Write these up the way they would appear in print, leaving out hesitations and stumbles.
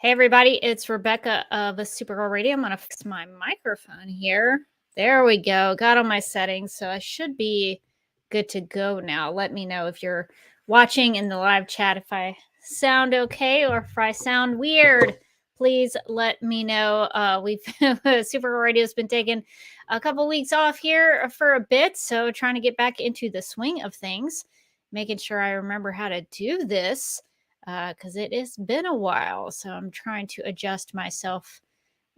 Hey everybody, it's Rebecca of Supergirl Radio. I'm gonna fix my microphone here. There we go. Got all my settings, so I should be good to go now. Let me know if you're watching in the live chat if I sound okay or if I sound weird. Please let me know. We've Supergirl Radio's been taking a couple weeks off here for a bit, so trying to get back into the swing of things, making sure I remember how to do this because it has been a while. So I'm trying to adjust myself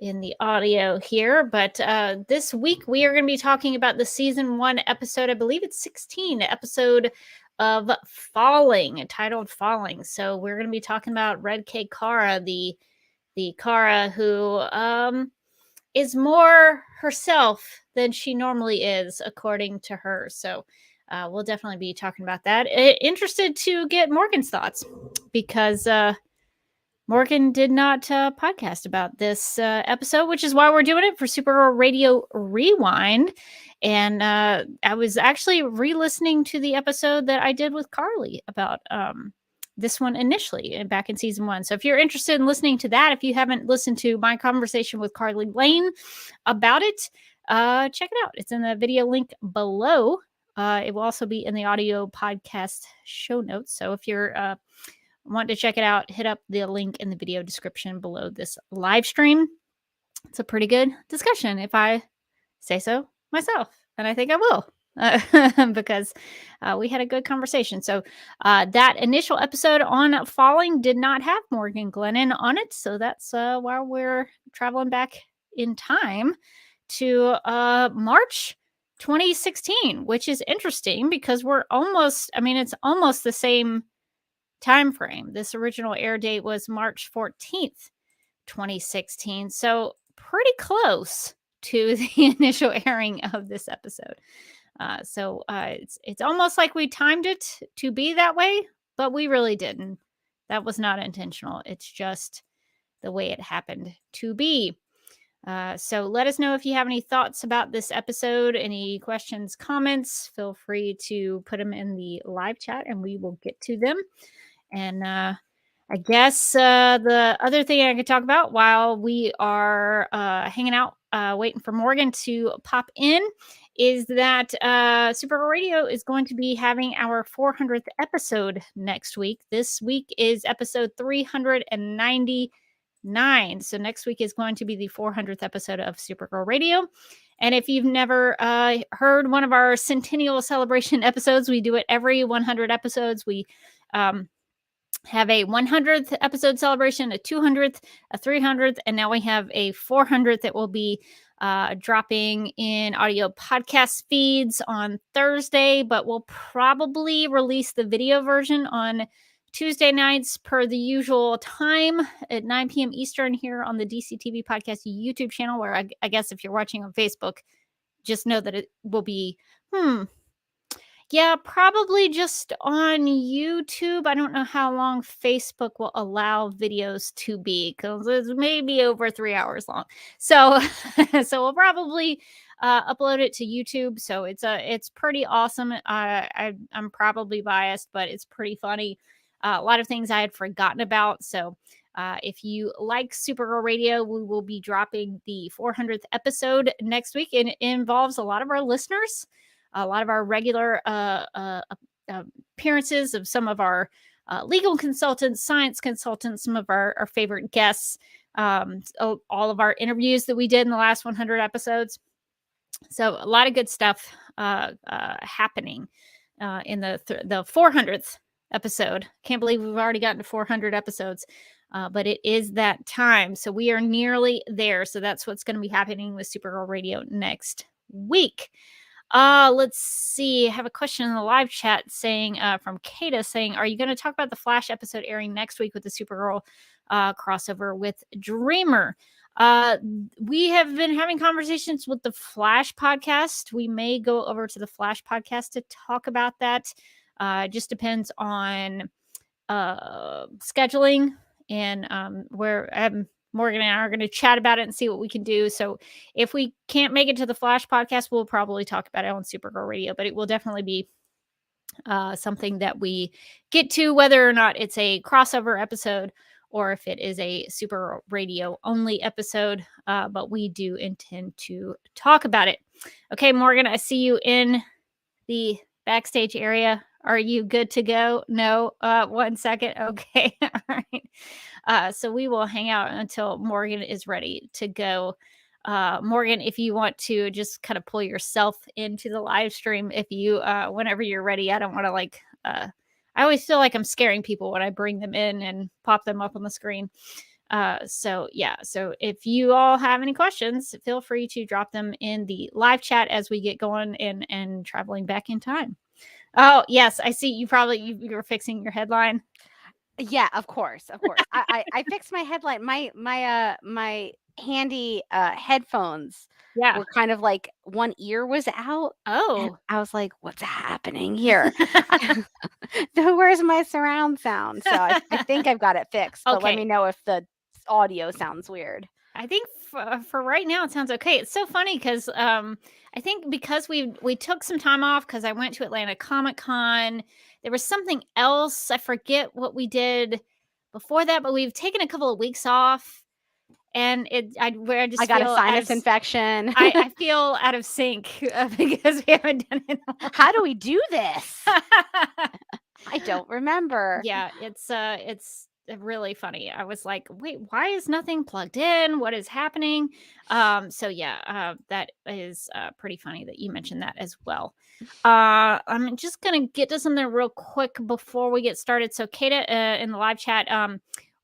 in the audio here. But this week we are going to be talking about the season 1 episode. I believe it's 16 episode of Falling, titled Falling. So we're going to be talking about Red K Kara, the Kara who is more herself than she normally is, according to her. So we'll definitely be talking about that. Interested to get Morgan's thoughts because Morgan did not podcast about this episode, which is why we're doing it for Supergirl Radio Rewind. And I was actually re-listening to the episode that I did with Carly about this one initially back in season 1. So if you're interested in listening to that, if you haven't listened to my conversation with Carly Lane about it, check it out. It's in the video link below. It will also be in the audio podcast show notes. So if you're want to check it out, hit up the link in the video description below this live stream. It's a pretty good discussion, if I say so myself, and I think I will. Because we had a good conversation. So that initial episode on Falling did not have Morgan Glennon on it. So that's why we're traveling back in time to March 2016, which is interesting because it's almost the same time frame. This original air date was March 14th, 2016. So pretty close to the initial airing of this episode. So it's almost like we timed it to be that way, but we really didn't. That was not intentional. It's just the way it happened to be. So let us know if you have any thoughts about this episode, any questions, comments. Feel free to put them in the live chat and we will get to them. And I guess the other thing I could talk about while we are hanging out, waiting for Morgan to pop in, is that Supergirl Radio is going to be having our 400th episode next week. This week is episode 399. So next week is going to be the 400th episode of Supergirl Radio. And if you've never heard one of our centennial celebration episodes, we do it every 100 episodes. We have a 100th episode celebration, a 200th, a 300th, and now we have a 400th that will be dropping in audio podcast feeds on Thursday, but we'll probably release the video version on Tuesday nights per the usual time at 9 p.m. Eastern here on the DCTV Podcast YouTube channel, where I guess if you're watching on Facebook, just know that it will be, probably just on YouTube. I don't know how long Facebook will allow videos to be because it's maybe over 3 hours long. So, so we'll probably upload it to YouTube. So it's pretty awesome. I'm probably biased, but it's pretty funny. A lot of things I had forgotten about. So if you like Supergirl Radio, we will be dropping the 400th episode next week. And it involves a lot of our listeners, a lot of our regular appearances of some of our legal consultants, science consultants, some of our favorite guests, all of our interviews that we did in the last 100 episodes. So a lot of good stuff happening in the 400th episode. Can't believe we've already gotten to 400 episodes, but it is that time. So we are nearly there. So that's what's going to be happening with Supergirl Radio next week. Let's see. I have a question in the live chat saying, from Kata saying, are you going to talk about the Flash episode airing next week with the Supergirl crossover with Dreamer? We have been having conversations with the Flash podcast. We may go over to the Flash podcast to talk about that. It just depends on scheduling and where Morgan and I are going to chat about it and see what we can do. So if we can't make it to the Flash podcast, we'll probably talk about it on Supergirl Radio, but it will definitely be something that we get to, whether or not it's a crossover episode or if it is a Supergirl Radio only episode, but we do intend to talk about it. Okay, Morgan, I see you in the backstage area. Are you good to go? No, 1 second. Okay, all right. So we will hang out until Morgan is ready to go. Morgan, if you want to just kind of pull yourself into the live stream, if you, whenever you're ready, I don't want to I always feel like I'm scaring people when I bring them in and pop them up on the screen. So if you all have any questions, feel free to drop them in the live chat as we get going and traveling back in time. Oh, yes, I see you were fixing your headline. Yeah, of course. I fixed my headline. My handy headphones were kind of like one ear was out. Oh, I was like, what's happening here? Where's my surround sound? So I think I've got it fixed, but let me know if the audio sounds weird. I think for right now it sounds okay. It's so funny because I think because we took some time off because I went to Atlanta Comic-Con. There was something else. I forget what we did before that, but we've taken a couple of weeks off. And I got a sinus infection. I feel out of sync because we haven't done it. How do we do this? I don't remember. Yeah, it's really funny. I was like, wait, why is nothing plugged in? What is happening? That is pretty funny that you mentioned that as well. I'm just gonna get to something real quick before we get started. So Kata in the live chat,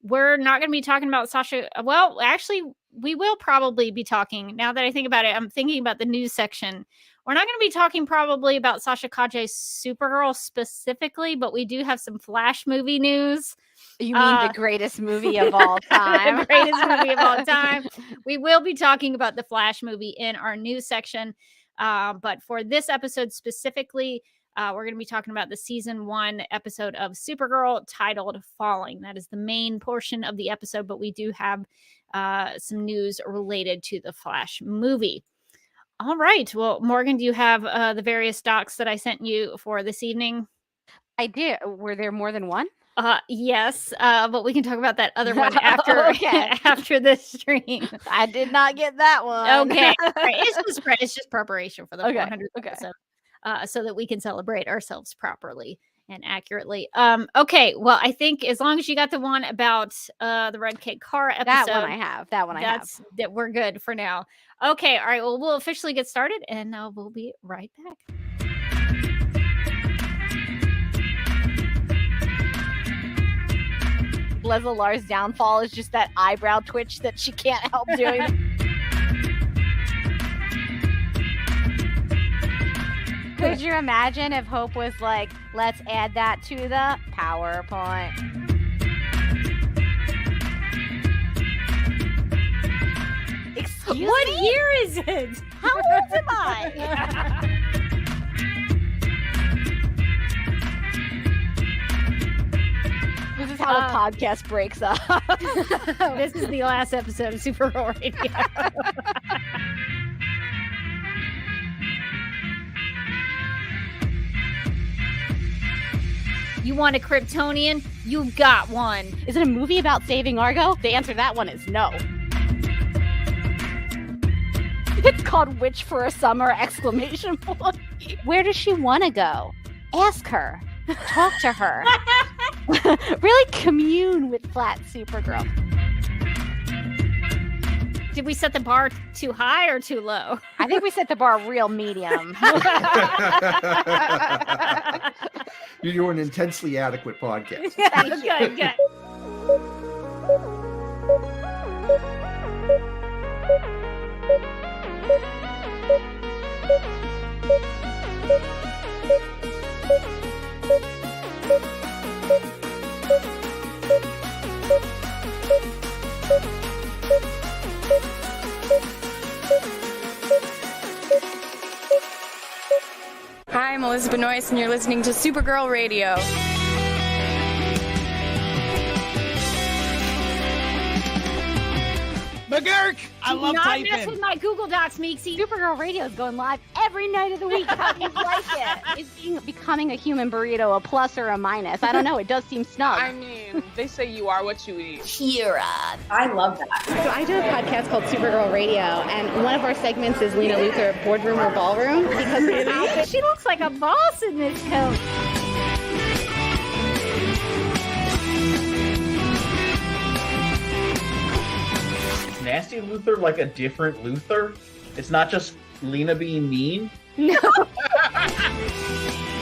we're not going to be talking about Sasha. Well, actually, we will probably be talking. Now that I think about it, I'm thinking about the news section. We're not going to be talking probably about Sasha Calle Supergirl specifically, but we do have some Flash movie news. You mean the greatest movie of all time? The greatest movie of all time. We will be talking about the Flash movie in our news section. But for this episode specifically, we're going to be talking about the season 1 episode of Supergirl titled Falling. That is the main portion of the episode, but we do have some news related to the Flash movie. All right. Well, Morgan, do you have the various docs that I sent you for this evening? I did. Were there more than one? Yes, but we can talk about that other one after after this stream. I did not get that one. Okay. Right. It's just preparation for the 400th episode. So that we can celebrate ourselves properly and accurately. Okay. Well, I think as long as you got the one about the Red Cake Car episode, that one I have. That we're good for now. Okay. All right. Well, we'll officially get started, and we'll be right back. Leslie Lar's downfall is just that eyebrow twitch that she can't help doing. Could you imagine if Hope was like, let's add that to the PowerPoint? Excuse me? What year is it? How old am I? This is how a podcast breaks up. This is the last episode of Supergirl Radio. You want a Kryptonian? You got one. Is it a movie about saving Argo? The answer to that one is no. It's called Witch for a Summer! ! Where does she want to go? Ask her. Talk to her. Really commune with flat Supergirl. Did we set the bar too high or too low? I think we set the bar real medium. You're doing an intensely adequate podcast. Good. Hi, I'm Elizabeth Noyce, and you're listening to Supergirl Radio. McGurk! I love not typing. mess with my Google Docs, Meeksy. Supergirl Radio is going live every night of the week. How do you like it? Is becoming a human burrito a plus or a minus? I don't know. It does seem snug. I mean, they say you are what you eat. Kira. I love that. So I do a podcast called Supergirl Radio, and one of our segments is Lena Luthor, Boardroom or Ballroom, because her outfit. She looks like a boss in this coat. Is Nasty Luthor like a different Luthor? It's not just Lena being mean? No.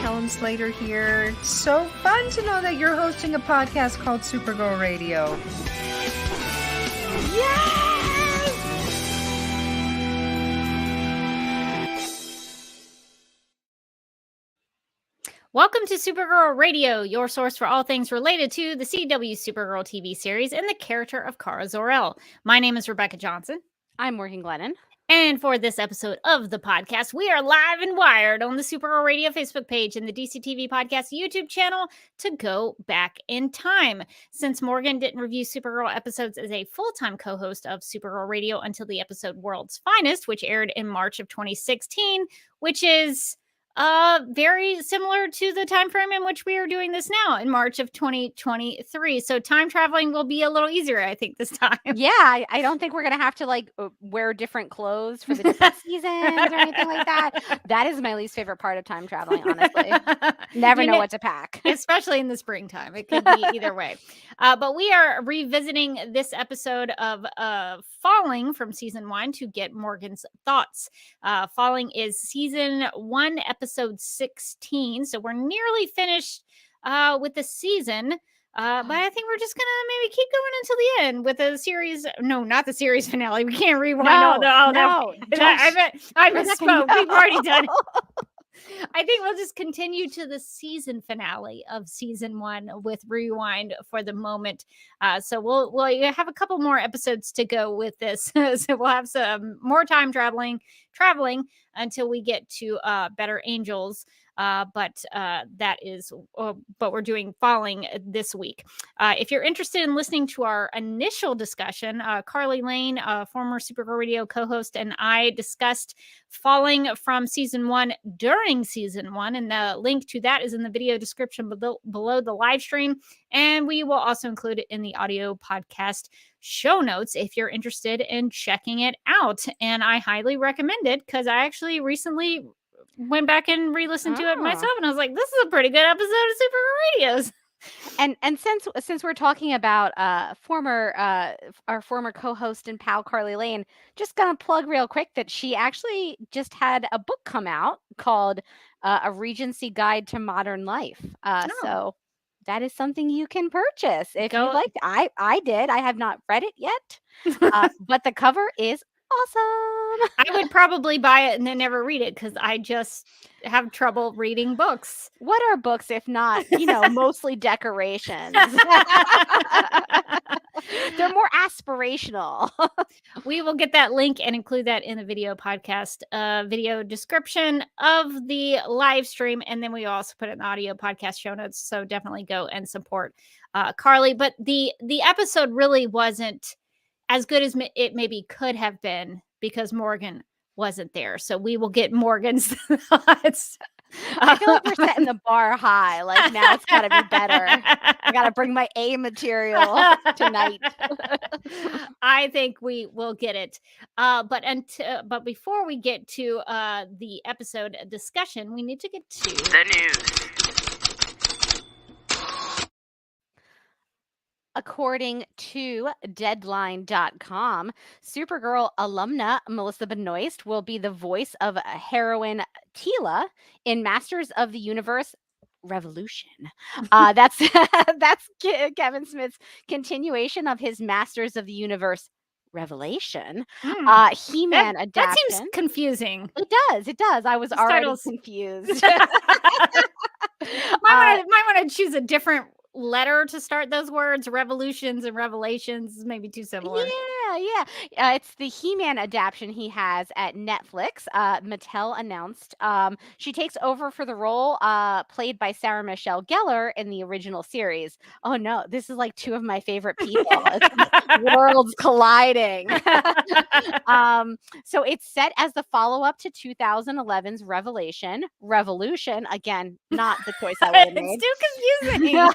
Helen Slater here. So fun to know that you're hosting a podcast called Supergirl Radio. Welcome to Supergirl Radio, your source for all things related to the CW Supergirl TV series and the character of Kara Zor-el. My name is Rebecca Johnson. I'm Morgan Glennon. And for this episode of the podcast, we are live and wired on the Supergirl Radio Facebook page and the DCTV Podcast YouTube channel to go back in time. Since Morgan didn't review Supergirl episodes as a full-time co-host of Supergirl Radio until the episode World's Finest, which aired in March of 2016, which is very similar to the time frame in which we are doing this now in March of 2023. So time traveling will be a little easier, I think, this time. Yeah, I don't think we're gonna have to wear different clothes for the different seasons or anything like that. That is my least favorite part of time traveling, honestly. Never know what to pack. Especially in the springtime. It could be either way. But we are revisiting this episode of Falling from season 1 to get Morgan's thoughts. Falling is season 1, episode 16. So we're nearly finished with the season. But I think we're just going to maybe keep going until the end with the series. No, not the series finale. We can't rewind all that. I misspoke. We've already done it. I think we'll just continue to the season finale of season 1 with Rewind for the moment. So we'll have a couple more episodes to go with this. So we'll have some more time traveling until we get to Better Angels. But we're doing Falling this week. If you're interested in listening to our initial discussion, Carly Lane, former Supergirl Radio co-host, and I discussed Falling from season 1 during season 1, and the link to that is in the video description below the live stream, and we will also include it in the audio podcast show notes if you're interested in checking it out. And I highly recommend it because I actually recently went back and re-listened to it myself, and I was like, this is a pretty good episode of Supergirl Radios. And since we're talking about our former co-host and pal Carly Lane, just gonna plug real quick that she actually just had a book come out called A Regency Guide to Modern Life. So that is something you can purchase if you'd like. I did. I have not read it yet, but the cover is awesome. I would probably buy it and then never read it because I just have trouble reading books. What are books if not, mostly decorations? They're more aspirational. We will get that link and include that in the video podcast video description of the live stream. And then we also put it in the audio podcast show notes. So definitely go and support Carly. But the episode really wasn't as good as it maybe could have been because Morgan wasn't there. So we will get Morgan's thoughts. I feel like we're setting the bar high. Like now it's got to be better. I got to bring my A material tonight. I think we will get it. But before we get to the episode discussion, we need to get to the news. According to Deadline.com, Supergirl alumna Melissa Benoist will be the voice of heroine Teela in Masters of the Universe Revolution. That's Kevin Smith's continuation of his Masters of the Universe Revelation. He-Man adaptation. That seems confusing. It does. I was already confused. Might want to choose a different letter to start those words? Revolutions and revelations is maybe too similar. Yeah. It's the He-Man adaptation he has at Netflix. Mattel announced she takes over for the role played by Sarah Michelle Gellar in the original series. Oh no, this is like two of my favorite people. It's like worlds colliding. So it's set as the follow-up to 2011's Revolution. Again, not the choice I would have made. It's too confusing.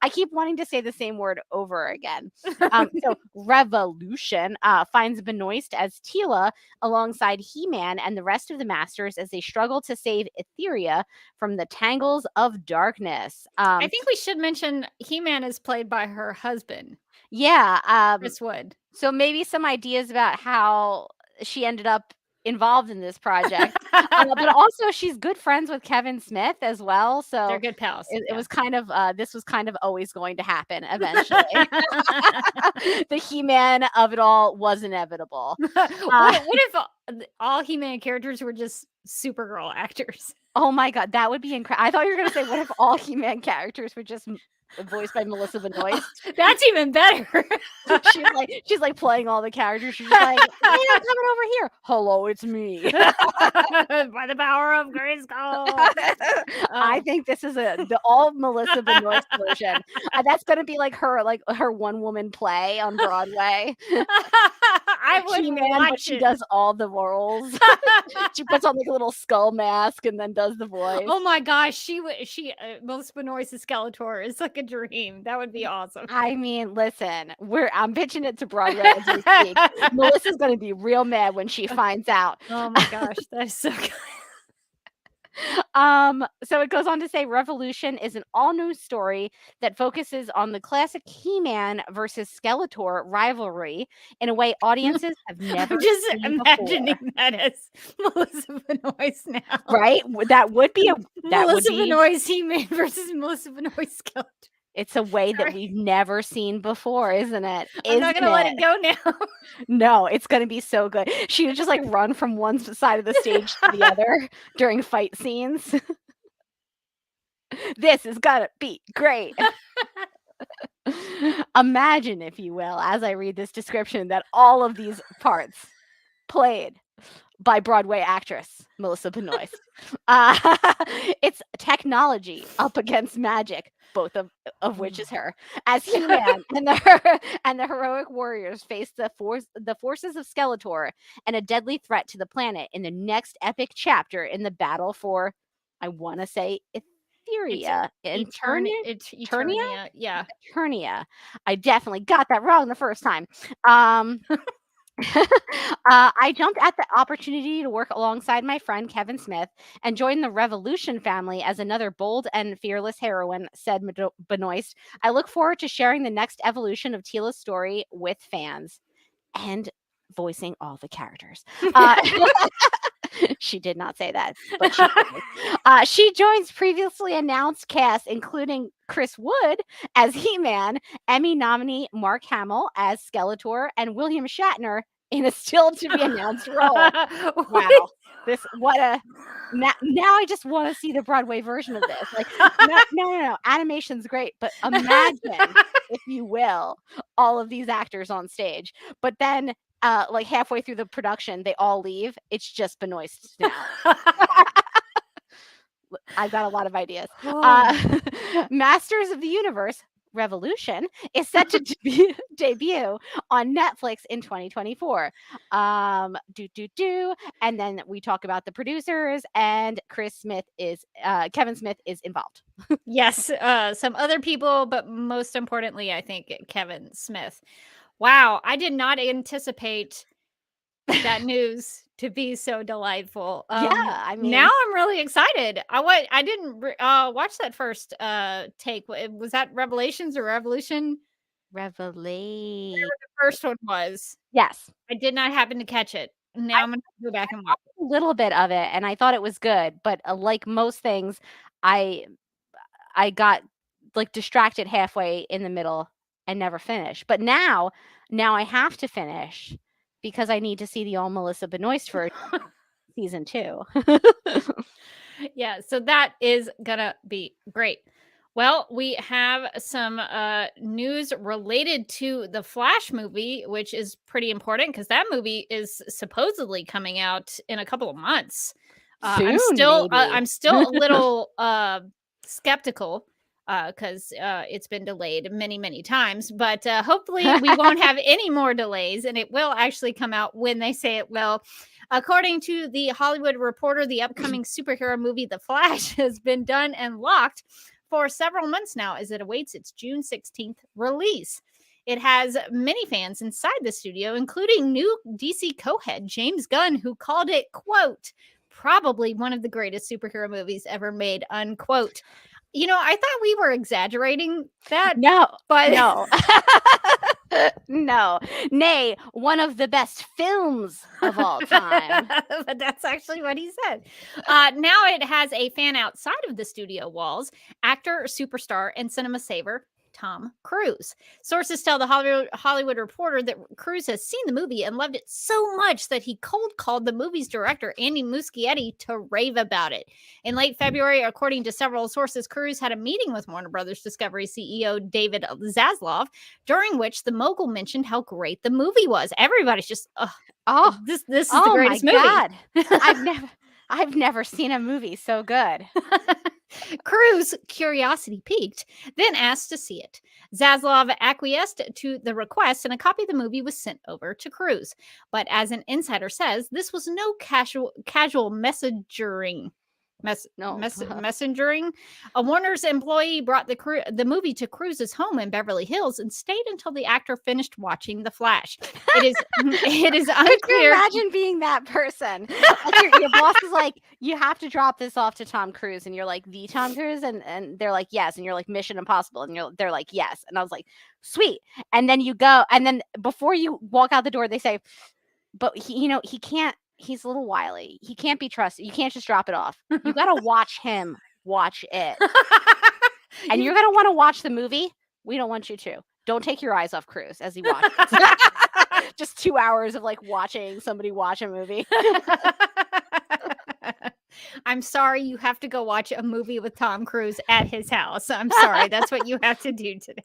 I keep wanting to say the same word over again. So Revolution finds Benoist as Tila alongside He-Man and the rest of the Masters as they struggle to save Etheria from the tangles of darkness. I think we should mention He-Man is played by her husband. Yeah. Chris Wood. So maybe some ideas about how she ended up involved in this project. But also she's good friends with Kevin Smith as well. So they're good pals. It was kind of this was kind of always going to happen eventually. The He-Man of it all was inevitable. What if all He-Man characters were just Supergirl actors? Oh my god, that would be incredible. I thought you were going to say, what if all He-Man characters were just voiced by Melissa Benoist? That's even better. she's like playing all the characters. She's just like, hey, I'm coming over here. Hello, it's me. By the power of Grayskull. I think this is the all Melissa Benoist version. That's gonna be like her one woman play on Broadway. I would watch but she does all the roles. She puts on like a little skull mask and then does the voice. Oh my gosh, Melissa Benoist's Skeletor is like a dream. That would be awesome. I mean, listen, I'm pitching it to Broadway as we speak. Melissa's gonna be real mad when she finds out. Oh my gosh, that is so good. So it goes on to say Revolution is an all-new story that focuses on the classic He-Man versus Skeletor rivalry in a way audiences have never I'm just seen imagining before. that as Melissa Benoist now. Right? That would be Melissa Benoist He-Man versus Melissa Benoist Skeletor. It's a way that we've never seen before, isn't it? I'm not gonna let it go now. No, it's gonna be so good. She would just like run from one side of the stage to the other during fight scenes. This is gonna be great. Imagine, if you will, as I read this description, that all of these parts played by Broadway actress Melissa Benoist. It's technology up against magic, both of which is her. As He-Man and the heroic warriors face the forces of Skeletor and a deadly threat to the planet in the next epic chapter in the battle for, I want to say, Etheria. Eternia? Yeah. Eternia. I definitely got that wrong the first time. I jumped at the opportunity to work alongside my friend Kevin Smith and join the Revolution family as another bold and fearless heroine, said Benoist. I look forward to sharing the next evolution of Tila's story with fans and voicing all the characters. She did not say that, but she joins previously announced cast, including Chris Wood as He-Man, Emmy nominee Mark Hamill as Skeletor, and William Shatner in a still-to-be-announced role. Wow. Now I just want to see the Broadway version of this. Like, no. Animation's great, but imagine, if you will, all of these actors on stage. But then like halfway through the production, they all leave. It's just Benoist now. I've got a lot of ideas. Masters of the Universe Revolution is set to debut on Netflix in 2024. And then we talk about the producers, and Kevin Smith is involved. Yes, some other people, but most importantly, I think Kevin Smith. Wow, I did not anticipate that news to be so delightful. Yeah, I mean, now I'm really excited. I didn't watch that first take. Was that Revelations or Revolution? Revelation. Whatever the first one was. Yes, I did not happen to catch it. Now I'm gonna go back and watch a little bit of it, and I thought it was good. But like most things, I got like distracted halfway in the middle and never finished. But now I have to finish because I need to see the all Melissa Benoist for season 2. Yeah, so that is gonna be great. Well, we have some news related to the Flash movie, which is pretty important because that movie is supposedly coming out in a couple of months. Soon, I'm still a little skeptical because it's been delayed many, many times. But hopefully, we won't have any more delays, and it will actually come out when they say it will. According to the Hollywood Reporter, the upcoming superhero movie, The Flash, has been done and locked for several months now as it awaits its June 16th release. It has many fans inside the studio, including new DC co-head James Gunn, who called it, quote, probably one of the greatest superhero movies ever made, unquote. I thought we were exaggerating that. No, but no. No. Nay, one of the best films of all time. But that's actually what he said. Now it has a fan outside of the studio walls, actor, superstar, and cinema saver Tom Cruise. Sources tell the Hollywood Reporter that Cruise has seen the movie and loved it so much that he cold called the movie's director, Andy Muschietti, to rave about it. In late February, according to several sources, Cruise had a meeting with Warner Brothers Discovery CEO David Zaslav, during which the mogul mentioned how great the movie was. Everybody's just, this is the greatest movie. God. I've never seen a movie so good. Cruise, curiosity piqued, then asked to see it. Zaslav acquiesced to the request, and a copy of the movie was sent over to Cruise. But as an insider says, this was no casual messengering. Messengering. A Warner's employee brought the movie to Cruise's home in Beverly Hills and stayed until the actor finished watching The Flash. It is unclear. Could you imagine being that person? Like your boss is like, you have to drop this off to Tom Cruise, and you're like, the Tom Cruise, and they're like, yes, and you're like, Mission Impossible, and they're like, yes, and I was like, sweet, and then you go, and then before you walk out the door, they say, but he can't. He's a little wily. He can't be trusted. You can't just drop it off. You got to watch him watch it. And you're going to want to watch the movie. We don't want you to. Don't take your eyes off Cruise as he watches. Just 2 hours of like watching somebody watch a movie. I'm sorry you have to go watch a movie with Tom Cruise at his house. I'm sorry. That's what you have to do today.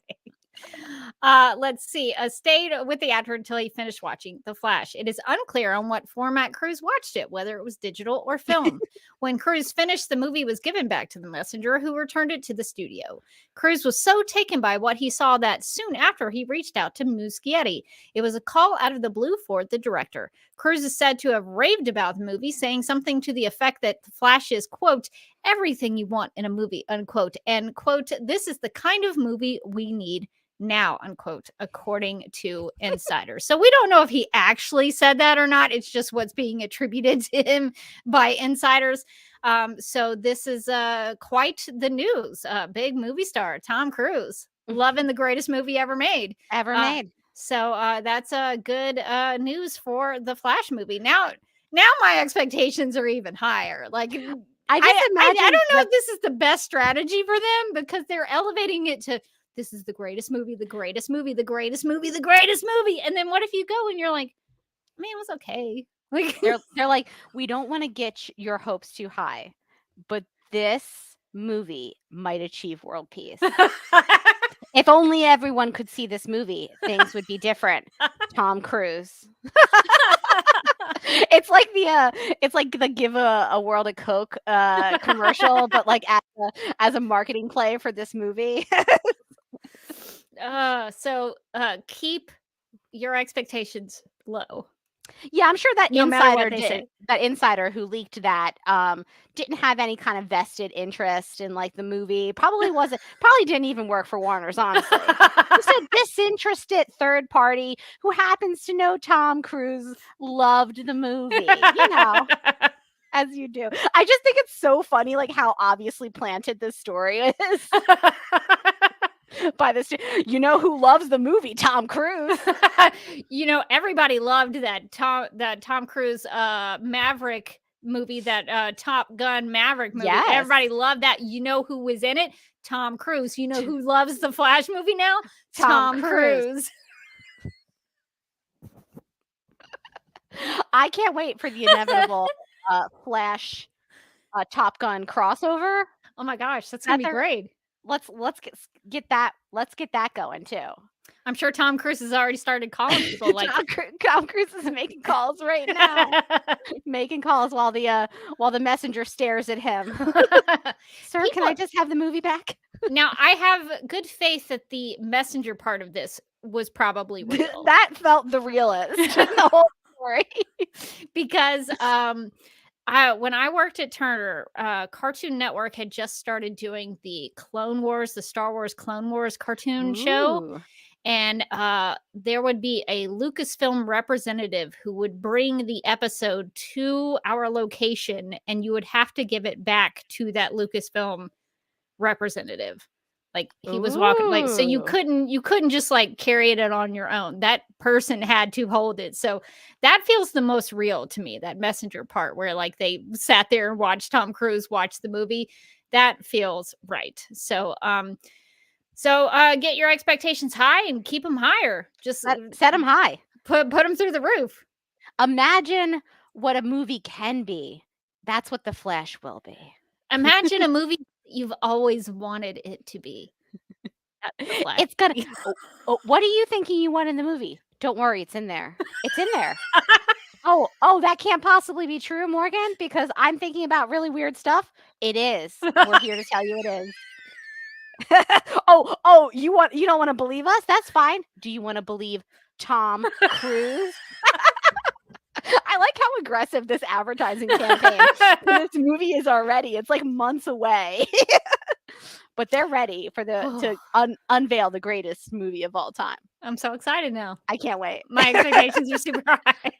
Let's see. Stayed with the actor until he finished watching The Flash. It is unclear on what format Cruise watched it, whether it was digital or film. When Cruise finished, the movie was given back to the messenger, who returned it to the studio. Cruise was so taken by what he saw that soon after he reached out to Muschietti. It was a call out of the blue for the director. Cruise is said to have raved about the movie, saying something to the effect that The Flash is, quote, everything you want in a movie, unquote, and, quote, this is the kind of movie we need now, unquote, according to insiders. So we don't know if he actually said that or not. It's just what's being attributed to him by insiders. So this is quite the news. Big movie star Tom Cruise loving the greatest movie ever made. So that's good news for the Flash movie. Now my expectations are even higher. Like I don't know if this is the best strategy for them, because they're elevating it to, this is the greatest movie, the greatest movie, the greatest movie, the greatest movie. And then what if you go and you're like, I mean, it was okay. Like they're like, we don't want to get your hopes too high, but this movie might achieve world peace. If only everyone could see this movie, things would be different. Tom Cruise. It's like the give a world of Coke commercial, but like as a marketing play for this movie. So keep your expectations low. Yeah, I'm sure that No that insider who leaked that didn't have any kind of vested interest in like the movie. Probably didn't even work for Warner's, honestly. Just a disinterested third party who happens to know Tom Cruise loved the movie, as you do. I just think it's so funny, like how obviously planted this story is. By this, who loves the movie? Tom Cruise. Everybody loved that Tom Cruise Maverick movie, that Top Gun Maverick movie. Yes. Everybody loved that. You know who was in it? Tom Cruise. You know who loves the Flash movie now? Tom Cruise. I can't wait for the inevitable Flash Top Gun crossover. Oh my gosh, that's gonna be great. let's get that going too. I'm sure Tom Cruise has already started calling people like Tom Cruise is making calls right now. Making calls while the messenger stares at him. Sir, can I just have the movie back? Now, I have good faith that the messenger part of this was probably real. That felt the realest in the whole story. Because when I worked at Turner, Cartoon Network had just started doing the Clone Wars, the Star Wars Clone Wars cartoon show. And there would be a Lucasfilm representative who would bring the episode to our location, and you would have to give it back to that Lucasfilm representative. Like he was walking, like, so you couldn't just like carry it on your own. That person had to hold it. So that feels the most real to me, that messenger part where like they sat there and watched Tom Cruise watch the movie. That feels right. So get your expectations high and keep them higher. Just set them high. Put them through the roof. Imagine what a movie can be. That's what The Flash will be. Imagine a movie you've always wanted it to be. It's gonna. What are you thinking you want in the movie? Don't worry, it's in there. It's in there. Oh, that can't possibly be true, Morgan, because I'm thinking about really weird stuff. It is. We're here to tell you it is. You don't want to believe us? That's fine. Do you want to believe Tom Cruise? I like how aggressive this advertising campaign for this movie is already. It's like months away. But they're ready for to unveil the greatest movie of all time. I'm so excited now. I can't wait. My expectations are super high.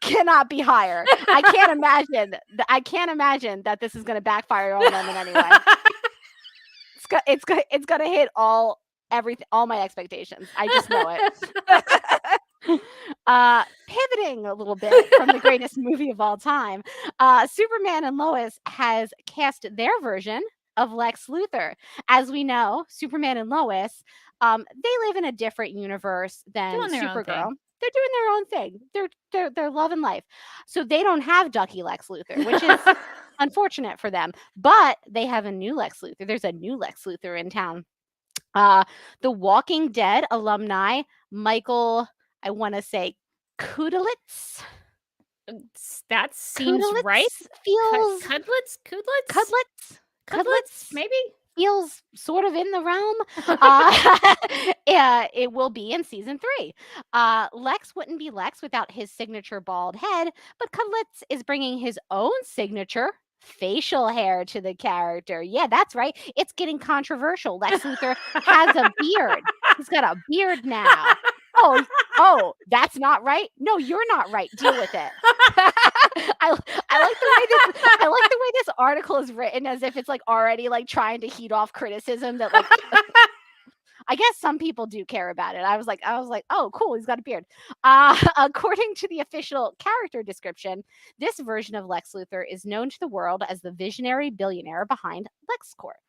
Cannot be higher. I can't imagine that this is going to backfire on them in any way. It's gonna hit all my expectations. I just know it. Pivoting a little bit from the greatest movie of all time, Superman and Lois has cast their version of Lex Luthor. As we know, Superman and Lois, they live in a different universe than Supergirl. They're doing their own thing. They're loving life. So they don't have Ducky Lex Luthor, which is unfortunate for them. But they have a new Lex Luthor. There's a new Lex Luthor in town. The Walking Dead alumni, Michael, I want to say Kudlitz. That seems Kudlitz right. Feels Kudlitz, maybe. Feels sort of in the realm. It will be in season 3. Lex wouldn't be Lex without his signature bald head, but Kudlitz is bringing his own signature facial hair to the character. Yeah, that's right. It's getting controversial. Lex Luthor has a beard. He's got a beard now. Oh, that's not right. No, you're not right. Deal with it. I like the way this article is written, as if it's like already like trying to heat off criticism that like I guess some people do care about it. I was like, oh, cool, he's got a beard. According to the official character description, this version of Lex Luthor is known to the world as the visionary billionaire behind LexCorp.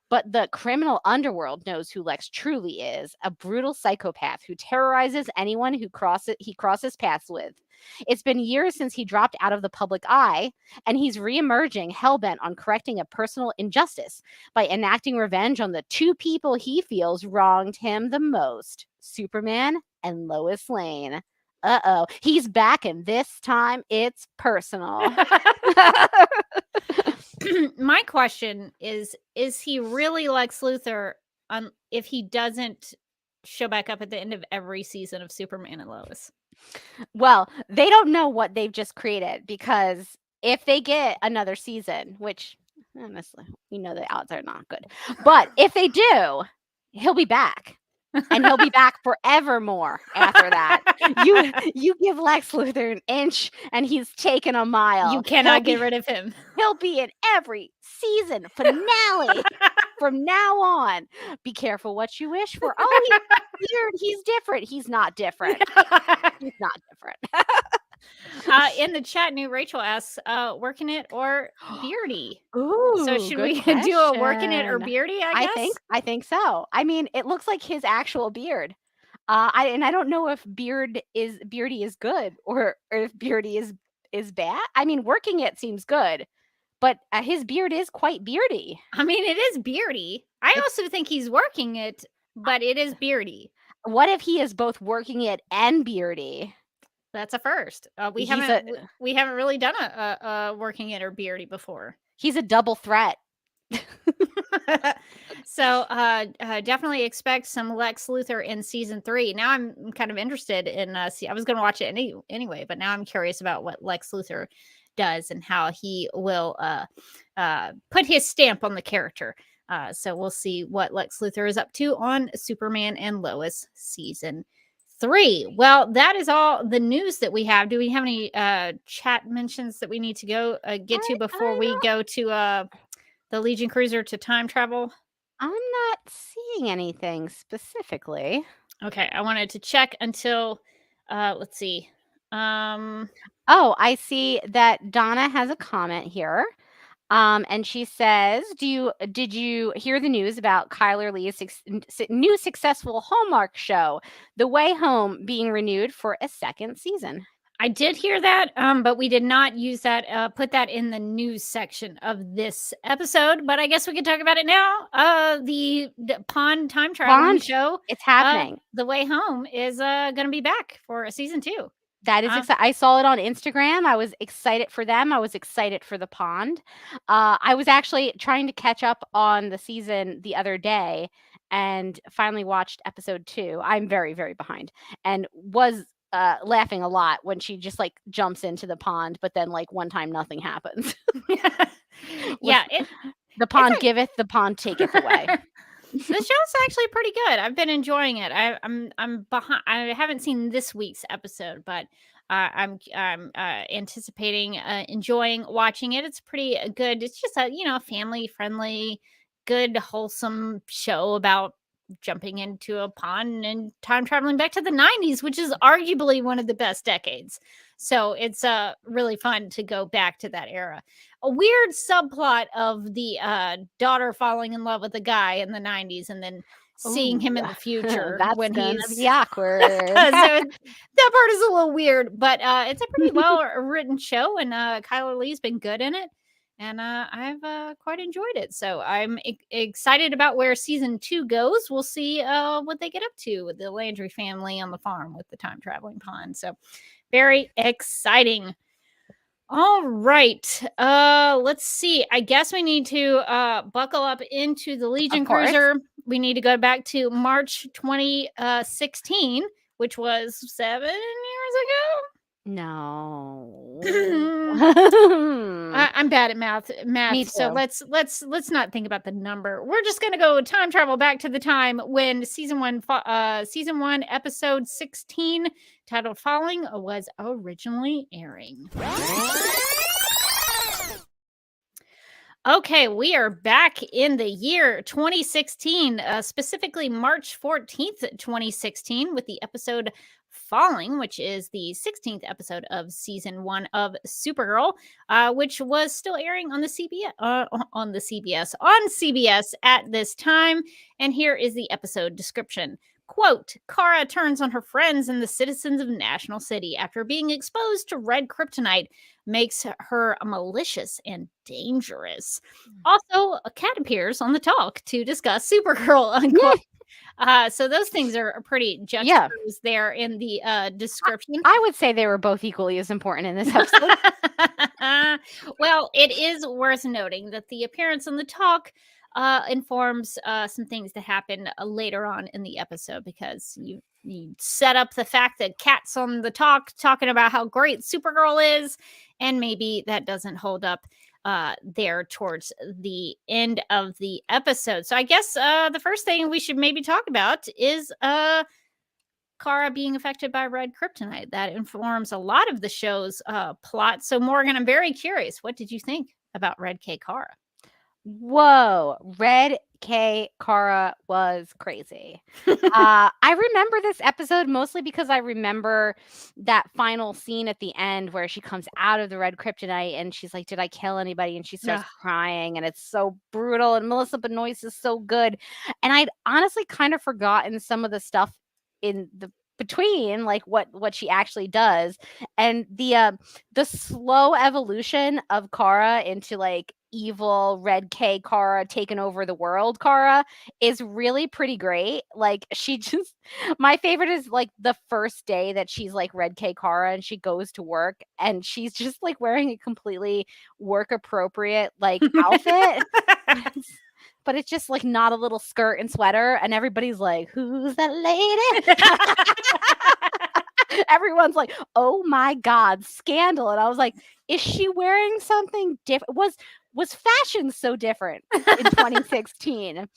But the criminal underworld knows who Lex truly is, a brutal psychopath who terrorizes anyone he crosses paths with. It's been years since he dropped out of the public eye, and he's reemerging hellbent on correcting a personal injustice by enacting revenge on the two people he feels wronged him the most, Superman and Lois Lane. Uh-oh, he's back, and this time it's personal. My question is he really Lex Luthor if he doesn't show back up at the end of every season of Superman and Lois? Well, they don't know what they've just created, because if they get another season, which honestly, we know the odds are not good, but if they do, he'll be back. And he'll be back forevermore after that. You give Lex Luthor an inch and he's taken a mile. You cannot get rid of him. He'll be in every season finale from now on. Be careful what you wish for. Oh, he's weird. He's different. He's not different. He's not different. In the chat, New Rachel asks, working it or Beardy? Ooh, so should we do a working it or Beardy, I guess? I think so. I mean, it looks like his actual beard. I don't know if Beardy is good or if Beardy is bad. I mean, working it seems good, but his beard is quite beardy. I mean, it is beardy. I also think he's working it, but it is beardy. What if he is both working it and beardy? That's a first. We He's haven't really done a working it or beardy before. He's a double threat. So definitely expect some Lex Luthor in season 3. Now I'm kind of interested in I was going to watch it anyway, but now I'm curious about what Lex Luthor does and how he will put his stamp on the character. So we'll see what Lex Luthor is up to on Superman and Lois season 3. Well, that is all the news that we have. Do we have any chat mentions that we need to go get to before we go to the Legion Cruiser to time travel? I'm not seeing anything specifically. Okay, I wanted to check until let's see. I see that Donna has a comment here. And she says, did you hear the news about Kyler Lee's new successful Hallmark show, The Way Home, being renewed for a second season? I did hear that, but we did not use that, put that in the news section of this episode. But I guess we could talk about it now. The Pond time traveling show, it's happening. The Way Home is going to be back for a season 2. That is exciting. I saw it on Instagram. I was excited for them. I was excited for the Pond. I was actually trying to catch up on the season the other day and finally watched episode 2. I'm very, very behind and was laughing a lot when she just like jumps into the pond, but then like one time nothing happens. Yeah, the pond giveth, the pond taketh away. The show's actually pretty good. I've been enjoying it. I'm behind. I haven't seen this week's episode, but I'm anticipating enjoying watching it. It's pretty good. It's just a family friendly, good, wholesome show about jumping into a pond and time traveling back to the 90s, which is arguably one of the best decades. So it's really fun to go back to that era. A weird subplot of the daughter falling in love with a guy in the 90s and then seeing him in the future when he's awkward. So that part is a little weird, but it's a pretty well written show, and Kyler Lee's been good in it. And I've quite enjoyed it. So I'm excited about where season 2 goes. We'll see what they get up to with the Landry family on the farm with the time traveling pond. So very exciting. All right. Let's see. I guess we need to buckle up into the Legion Cruiser. We need to go back to March 2016, which was 7 years ago. No. I'm bad at math. So let's not think about the number. We're just gonna go time travel back to the time when season 1 episode 16, titled Falling, was originally airing. Okay, we are back in the year 2016, specifically March 14th, 2016, with the episode Falling, which is the 16th episode of season 1 of Supergirl, which was still airing on the CBS at this time. And here is the episode description. Quote, Kara turns on her friends and the citizens of National City after being exposed to red kryptonite makes her malicious and dangerous. Also, a cat appears on the talk to discuss Supergirl, unquote. So those things are pretty juxtaposed there in the description. I would say they were both equally as important in this episode. Well, it is worth noting that the appearance on the talk informs some things that happen later on in the episode, because you set up the fact that Kat's on the talk talking about how great Supergirl is, and maybe that doesn't hold up there towards the end of the episode. So I guess the first thing we should maybe talk about is Kara being affected by red kryptonite. That informs a lot of the show's plot. So Morgan, I'm very curious. What did you think about Red K Kara? Whoa, Red K Kara was crazy. I remember this episode mostly because I remember that final scene at the end where she comes out of the red kryptonite and she's like, did I kill anybody? And she starts crying, and it's so brutal, and Melissa Benoist is so good. And I'd honestly kind of forgotten some of the stuff in the between like what she actually does, and the slow evolution of Kara into like evil Red K Kara taking over the world Kara is really pretty great. Like she just my favorite is like the first day that she's like Red K Kara and she goes to work and she's just like wearing a completely work appropriate like outfit. But it's just like not a little skirt and sweater, and everybody's like, "Who's that lady?" Everyone's like, "Oh my god, scandal!" And I was like, "Is she wearing something different? Was fashion so different in 2016?"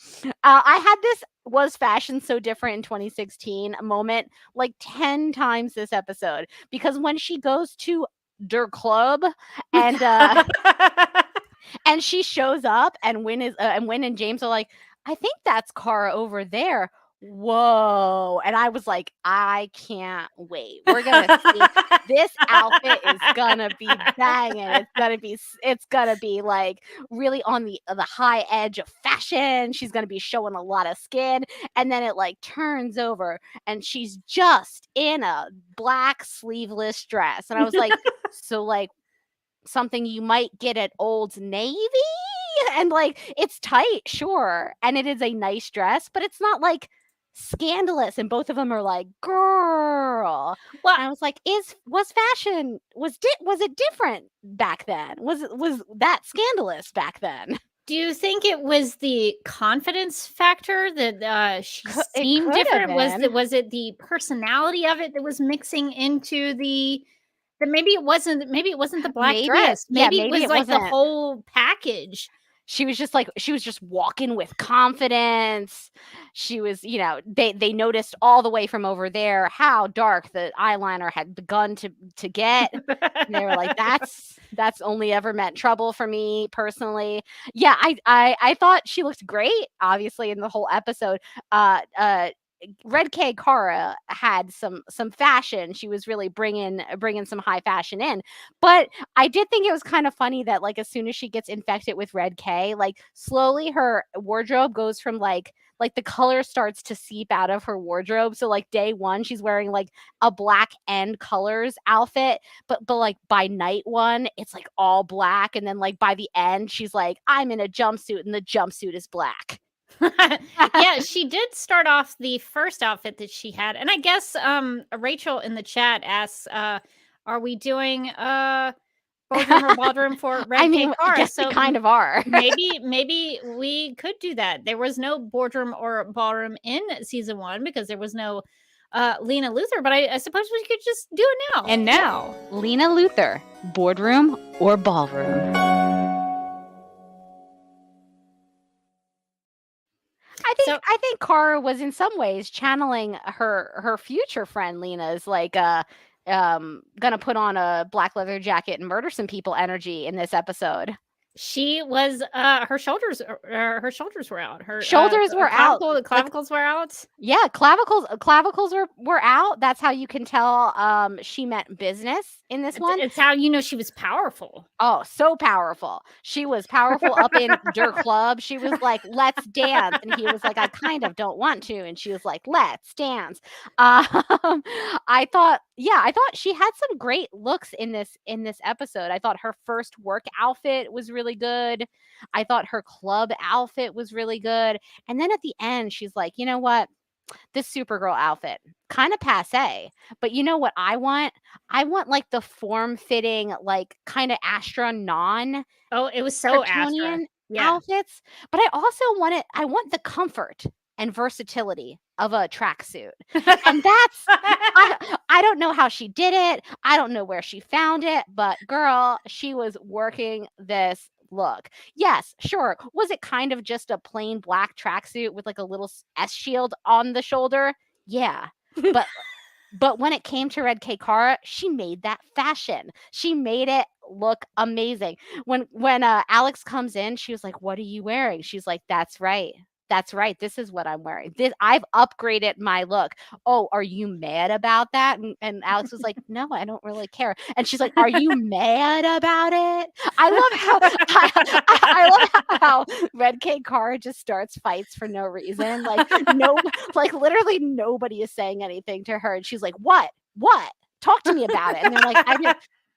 I had this "was fashion so different in 2016" moment like 10 times this episode, because when she goes to der club and and she shows up, and Win and James are like, "I think that's Kara over there." Whoa. And I was like, I can't wait. We're gonna see this outfit is gonna be banging. It's gonna be like really on the high edge of fashion. She's gonna be showing a lot of skin. And then it like turns over and she's just in a black sleeveless dress. And I was like, so like something you might get at Old Navy? And like it's tight, sure. And it is a nice dress, but it's not like scandalous. And both of them are like, girl. Well, and I was like, was fashion was it different back then? Was that scandalous back then? Do you think it was the confidence factor that she seemed different? Was it the personality of it that was mixing into the maybe it wasn't the black dress. Maybe it was like the whole package. She was just walking with confidence. She was, they noticed all the way from over there how dark the eyeliner had begun to get. And they were like, that's only ever meant trouble for me personally. Yeah, I thought she looked great, obviously, in the whole episode. Red K Kara had some fashion. She was really bringing some high fashion in. But I did think it was kind of funny that like as soon as she gets infected with Red K, like slowly her wardrobe goes from like the color starts to seep out of her wardrobe. So like day one, she's wearing like a black and colors outfit, but like by night one, it's like all black. And then like by the end, she's like, I'm in a jumpsuit and the jumpsuit is black. Yeah, she did start off the first outfit that she had, and I guess Rachel in the chat asks, "Are we doing boardroom or ballroom for Red K Kara?" Yes, so we kind of are. maybe we could do that. There was no boardroom or ballroom in season 1 because there was no Lena Luthor, but I suppose we could just do it now. And now, Lena Luthor, boardroom or ballroom. I think Kara was in some ways channeling her future friend Lena's like gonna put on a black leather jacket and murder some people energy in this episode. She was her shoulders were out. Her shoulders were out. The clavicles were out. Yeah, clavicles were out. That's how you can tell she meant business in this one. It's how you know she was powerful. Oh, so powerful. She was powerful up in Der Club. She was like, let's dance. And he was like, I kind of don't want to. And she was like, let's dance. I thought she had some great looks in this episode. I thought her first work outfit was really good. I thought her club outfit was really good. And then at the end, she's like, you know what? This Supergirl outfit, kind of passe, but you know what I want? I want like the form-fitting, like kind of Astra non. Oh, it was so Astra. Yeah. Outfits, but I want the comfort and versatility of a tracksuit. And that's I don't know how she did it. I don't know where she found it, but girl, she was working this look. Yes, sure. Was it kind of just a plain black tracksuit with like a little S shield on the shoulder? Yeah. But when it came to Red K Kara, she made that fashion. She made it look amazing. When Alex comes in, she was like, "What are you wearing?" She's like, "That's right. that's right. This is what I'm wearing. I've upgraded my look. Oh, are you mad about that? And Alex was like, no, I don't really care. And she's like, are you mad about it? I love how Red K Cara just starts fights for no reason. Like literally nobody is saying anything to her. And she's like, what? Talk to me about it. And they're like,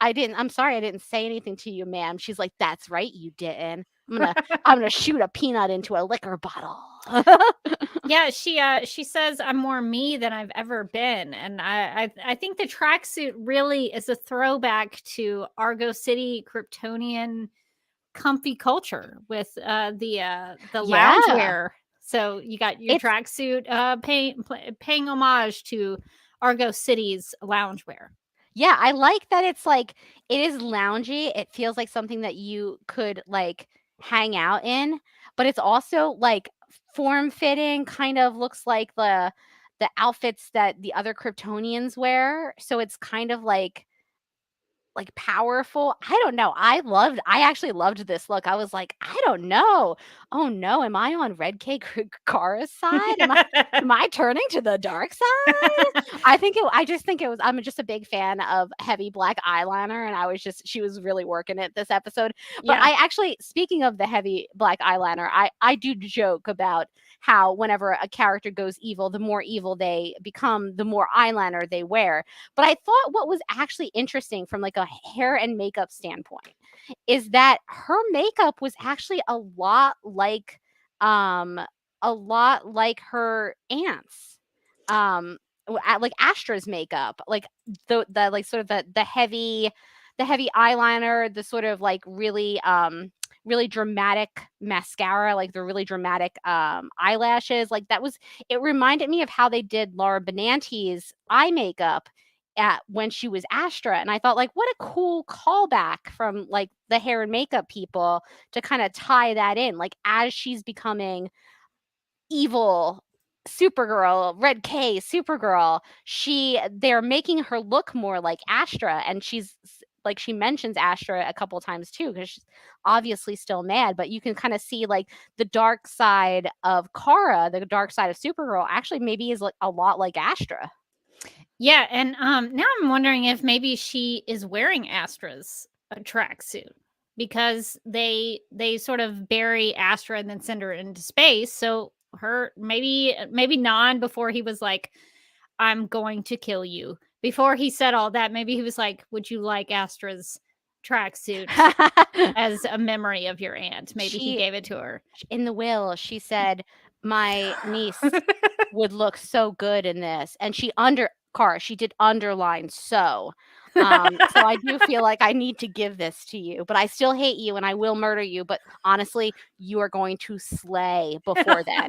I'm sorry, I didn't say anything to you, ma'am. She's like, that's right, you didn't. I'm gonna shoot a peanut into a liquor bottle. Yeah, she says I'm more me than I've ever been, and I think the tracksuit really is a throwback to Argo City Kryptonian comfy culture with the loungewear. So you got your tracksuit paying homage to Argo City's loungewear. Yeah, I like that it's like it is loungy. It feels like something that you could like hang out in, but it's also like form-fitting, kind of looks like the outfits that the other Kryptonians wear. So it's kind of like powerful. I don't know. I actually loved this look. I was like, I don't know. Oh no, am I on Red K Cara's side? Am I turning to the dark side? I just think it was, I'm just a big fan of heavy black eyeliner, and she was really working it this episode. But I actually, speaking of the heavy black eyeliner, I do joke about how whenever a character goes evil, the more evil they become, the more eyeliner they wear. But I thought what was actually interesting from like a hair and makeup standpoint is that her makeup was actually a lot like her aunt's, like Astra's makeup, like the like sort of the heavy eyeliner, the sort of like really dramatic mascara, like the really dramatic eyelashes. Like it reminded me of how they did Laura Benanti's eye makeup when she was Astra. And I thought, like, what a cool callback from like the hair and makeup people to kind of tie that in, like as she's becoming evil Supergirl, Red K Supergirl, they're making her look more like Astra, and she's like, she mentions Astra a couple of times too, because she's obviously still mad, but you can kind of see like the dark side of Kara, the dark side of Supergirl actually maybe is like a lot like Astra. Yeah, and now I'm wondering if maybe she is wearing Astra's tracksuit, because they sort of bury Astra and then send her into space. So maybe Non, before he was like, I'm going to kill you, before he said all that, maybe he was like, would you like Astra's tracksuit as a memory of your aunt? Maybe he gave it to her. In the will, she said, my niece would look so good in this. And she did underline so. So I do feel like I need to give this to you, but I still hate you and I will murder you. But honestly, you are going to slay before then.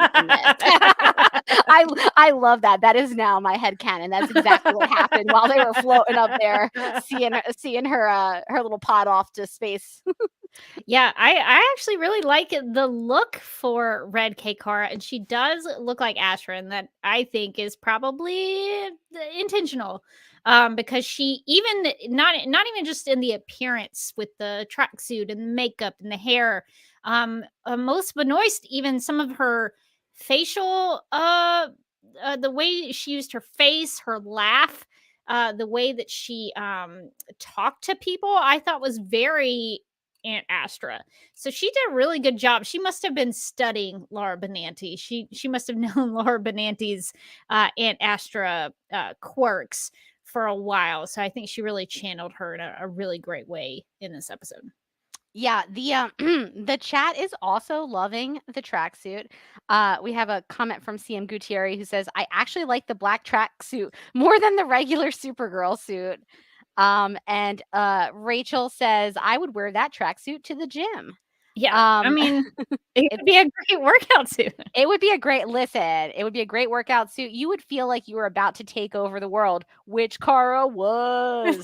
I love that. That is now my headcanon. That's exactly what happened while they were floating up there, seeing her little pod off to space. Yeah, I actually really like the look for Red K Cara, and she does look like Astra, and that I think is probably intentional, because she not even just in the appearance with the tracksuit and the makeup and the hair, most Benoist, even some of her facial, the way she used her face, her laugh, the way that she talked to people, I thought was very Aunt Astra. So she did a really good job. She must have been studying Laura Benanti. She must have known Laura Benanti's Aunt Astra quirks for a while. So I think she really channeled her in a really great way in this episode. Yeah, the chat is also loving the tracksuit. We have a comment from CM Gutierrez who says, I actually like the black tracksuit more than the regular Supergirl suit. And Rachel says, I would wear that tracksuit to the gym. Yeah, I mean, it would be a great workout suit. It would be a great workout suit. You would feel like you were about to take over the world, which Kara was.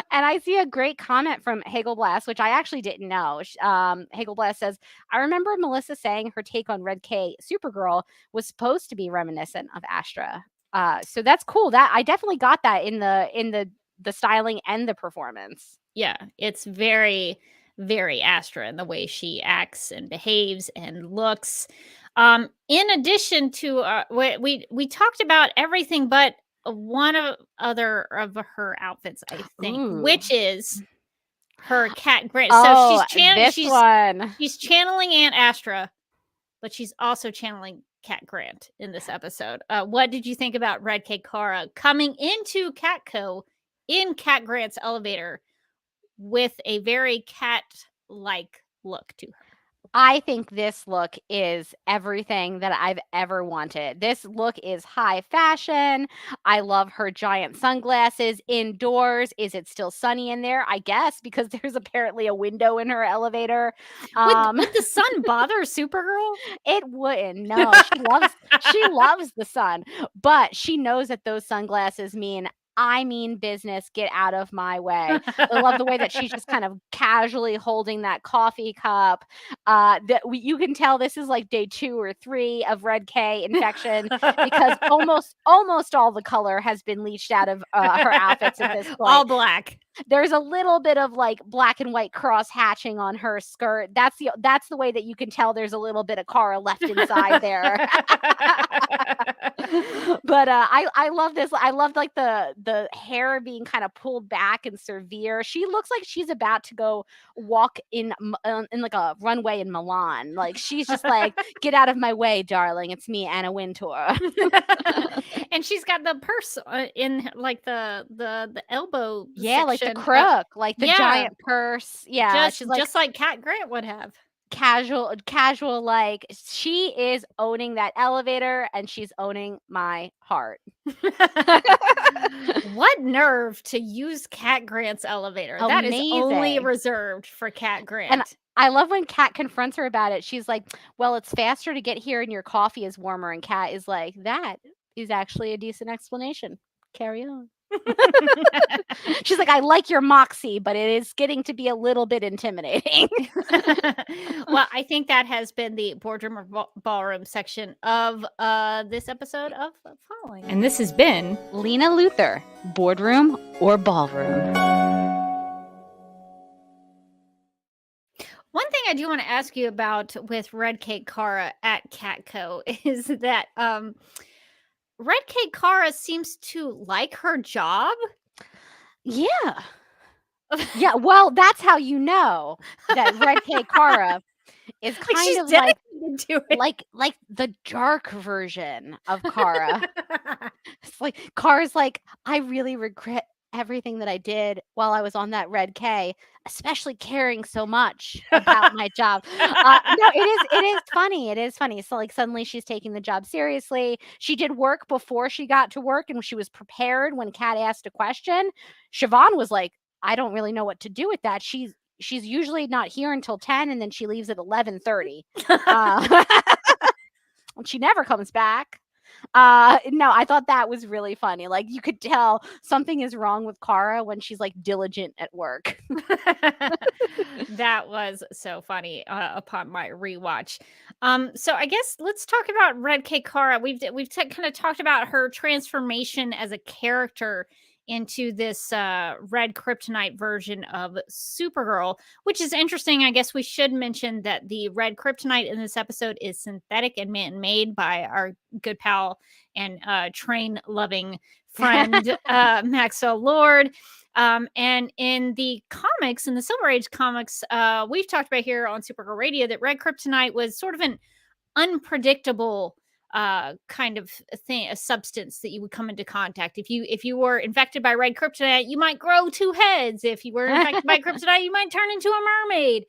And I see a great comment from Hagelblast, which I actually didn't know. Hagelblast says, I remember Melissa saying her take on Red K Supergirl was supposed to be reminiscent of Astra. So that's cool. That I definitely got that in the styling and the performance. Yeah, it's very, very Astra in the way she acts and behaves and looks. In addition to we talked about everything but one of her outfits, I think, which is her cat Grant. So she's channeling Aunt Astra, but she's also channeling Cat Grant in this episode. What did you think about Red Cake Cara coming into Catco in Cat Grant's elevator with a very cat-like look to her? I think this look is everything that I've ever wanted. This look is high fashion. I love her giant sunglasses indoors. Is it still sunny in there? I guess, because there's apparently a window in her elevator. Would the sun bother Supergirl? It wouldn't. No, she loves the sun, but she knows that those sunglasses mean I mean business, get out of my way. I love the way that she's just kind of casually holding that coffee cup. You can tell this is like day 2 or 3 of Red K infection because almost all the color has been leached out of her outfits at this point. All black. There's a little bit of like black and white cross hatching on her skirt. That's the way that you can tell there's a little bit of Cara left inside there. But I love this. I love like the hair being kind of pulled back and severe. She looks like she's about to go walk in like a runway in Milan. Like she's just like, get out of my way, darling. It's me, Anna Wintour. And she's got the purse in like the elbow. Yeah, section. like the crook, like the giant purse. Yeah, she's just like Cat Grant would have. Casual, like she is owning that elevator and she's owning my heart. What nerve to use Cat Grant's elevator. Amazing. That is only reserved for Cat Grant. And I love when Cat confronts her about it. She's like, well, it's faster to get here and your coffee is warmer. And Cat is like, that is actually a decent explanation. Carry on. She's like, I like your moxie, but it is getting to be a little bit intimidating. Well, I think that has been the boardroom or ballroom section of this episode of Following. And this has been Lena Luthor, boardroom or ballroom. One thing I do want to ask you about with Red Cake Cara at Catco is that Red Cake Cara seems to like her job. Yeah. Yeah, well, that's how you know that Red Cake Cara is kind of like the dark version of Cara. It's like Cara's like, I really regret everything that I did while I was on that Red K, especially caring so much about my job. No, it is funny. It is funny. So like suddenly she's taking the job seriously. She did work before she got to work and she was prepared when Kat asked a question. Siobhan was like, I don't really know what to do with that. She's usually not here until 10 and then she leaves at 11:30. She never comes back. No, I thought that was really funny. Like you could tell something is wrong with Cara when she's like diligent at work. That was so funny upon my rewatch. So I guess let's talk about Red Cake Cara. We've kind of talked about her transformation as a character into this red kryptonite version of Supergirl, which is interesting. I guess we should mention that the red kryptonite in this episode is synthetic and man-made by our good pal and train-loving friend Maxwell Lord. And in the comics, in the Silver Age comics, we've talked about here on Supergirl Radio that red kryptonite was sort of an unpredictable kind of thing, a substance that you would come into contact. If you were infected by red kryptonite, you might grow 2 heads. If you were infected by kryptonite, you might turn into a mermaid.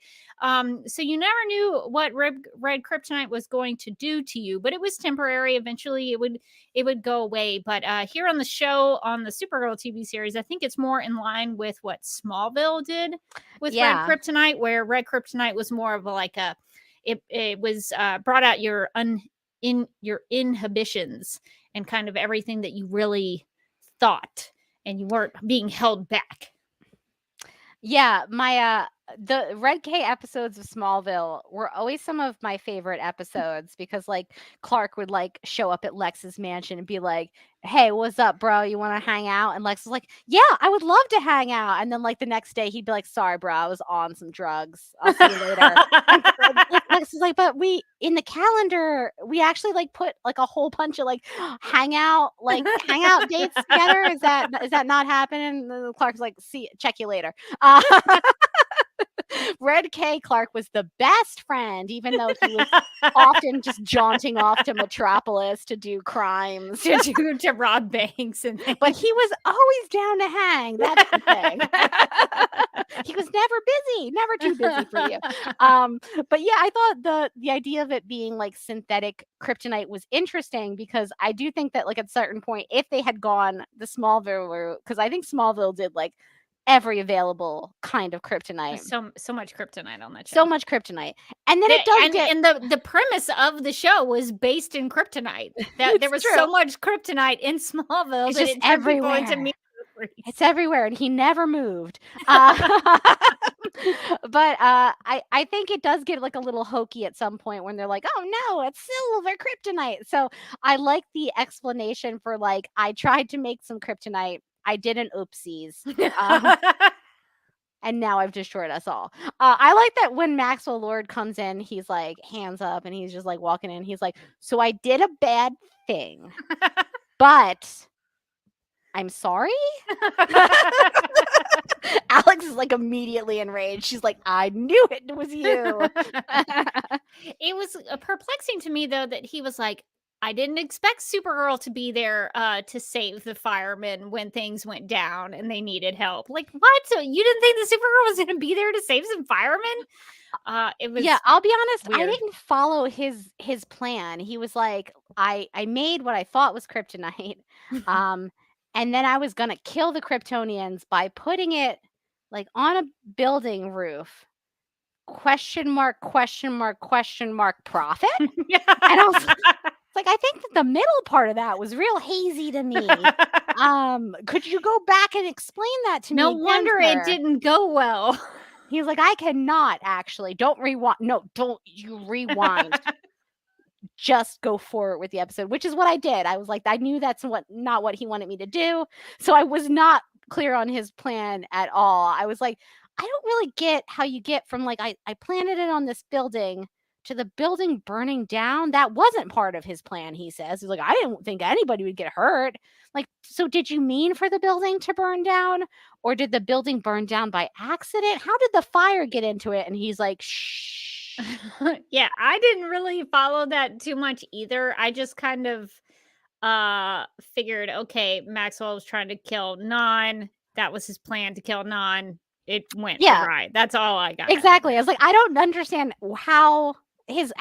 So you never knew what red kryptonite was going to do to you, but it was temporary. Eventually it would go away. But here on the show, on the Supergirl TV series, I think it's more in line with what Smallville did with red kryptonite, where red kryptonite was more of it was brought out your inhibitions and kind of everything that you really thought and you weren't being held back. Yeah, my the Red K episodes of Smallville were always some of my favorite episodes because like Clark would like show up at Lex's mansion and be like, "Hey, what's up, bro? You want to hang out?" And Lex was like, "Yeah, I would love to hang out." And then like the next day he'd be like, "Sorry, bro, I was on some drugs. I'll see you later." And Lex was like, "But we in the calendar, we actually like put like a whole bunch of like hangout dates together. Is that not happening?" And Clark's like, "See, check you later." Red K Clark was the best friend, even though he was often just jaunting off to Metropolis to do crimes, to rob banks, but he was always down to hang. That's the thing. He was never busy, never too busy for you. But yeah, I thought the idea of it being like synthetic kryptonite was interesting because I do think that like at a certain point, if they had gone the Smallville route, because I think Smallville did like every available kind of kryptonite. So much kryptonite on that show. So much kryptonite. And then it does and the premise of the show was based in kryptonite. That there was so much kryptonite in Smallville it's that just it turned everywhere. people into it's everywhere, and he never moved. But I think it does get like a little hokey at some point when they're like, "Oh no, it's silver kryptonite." So I like the explanation for like, I tried to make some kryptonite. I didn't, oopsies. And now I've destroyed us all. I like that when Maxwell Lord comes in, he's like hands up and he's just like walking in. He's like, "So I did a bad thing, but I'm sorry." Alex is like immediately enraged. She's like, "I knew it was you." It was perplexing to me though that he was like, "I didn't expect Supergirl to be there to save the firemen when things went down and they needed help." Like, what? So you didn't think the Supergirl was going to be there to save some firemen? It was. Yeah, I'll be honest. Weird. I didn't follow his plan. He was like, I made what I thought was kryptonite, and then I was gonna kill the Kryptonians by putting it like on a building roof. Question mark, question mark, question mark, profit. Yeah. And I was like, I think that the middle part of that was real hazy to me. Could you go back and explain that to me? No wonder it didn't go well. He's like, I cannot actually. Don't rewind. No, don't you rewind. Just go forward with the episode, which is what I did. I was like, I knew that's not what he wanted me to do. So I was not clear on his plan at all. I was like, I don't really get how you get from like, I planted it on this building to the building burning down. That wasn't part of his plan, he says. He's like, I didn't think anybody would get hurt. Like, so did you mean for the building to burn down? Or did the building burn down by accident? How did the fire get into it? And he's like, shh. Yeah, I didn't really follow that too much either. I just kind of figured, okay, Maxwell was trying to kill Non. That was his plan, to kill Non. It went right. That's all I got. Exactly. I was like, I don't understand how his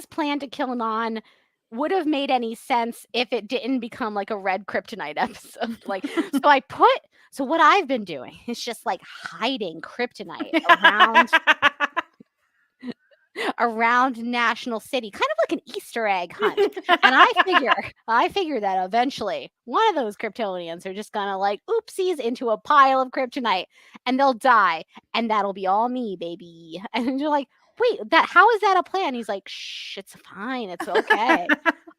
plan to kill Non would have made any sense if it didn't become like a red kryptonite episode. Like, so what I've been doing is just like hiding kryptonite around National City, kind of like an Easter egg hunt. And I figure that eventually one of those Kryptonians are just gonna like oopsies into a pile of kryptonite and they'll die, and that'll be all me, baby. And you're like, wait, how is that a plan? He's like, shh, it's fine, it's okay.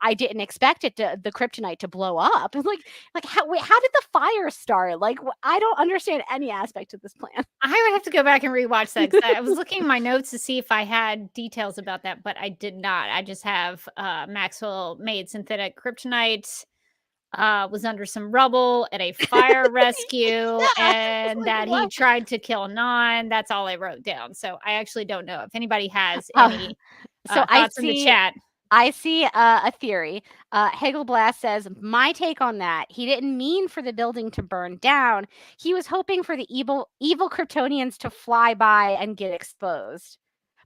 I didn't expect the kryptonite to blow up. It's like how did the fire start? Like, I don't understand any aspect of this plan. I would have to go back and rewatch that, 'cause I was looking in my notes to see if I had details about that, but I did not. I just have Maxwell made synthetic kryptonite, was under some rubble at a fire rescue, and that he tried to kill Non. That's all I wrote down. So I actually don't know if anybody has any thoughts in the chat. I see a theory. Hegelblast says, my take on that, he didn't mean for the building to burn down. He was hoping for the evil Kryptonians to fly by and get exposed.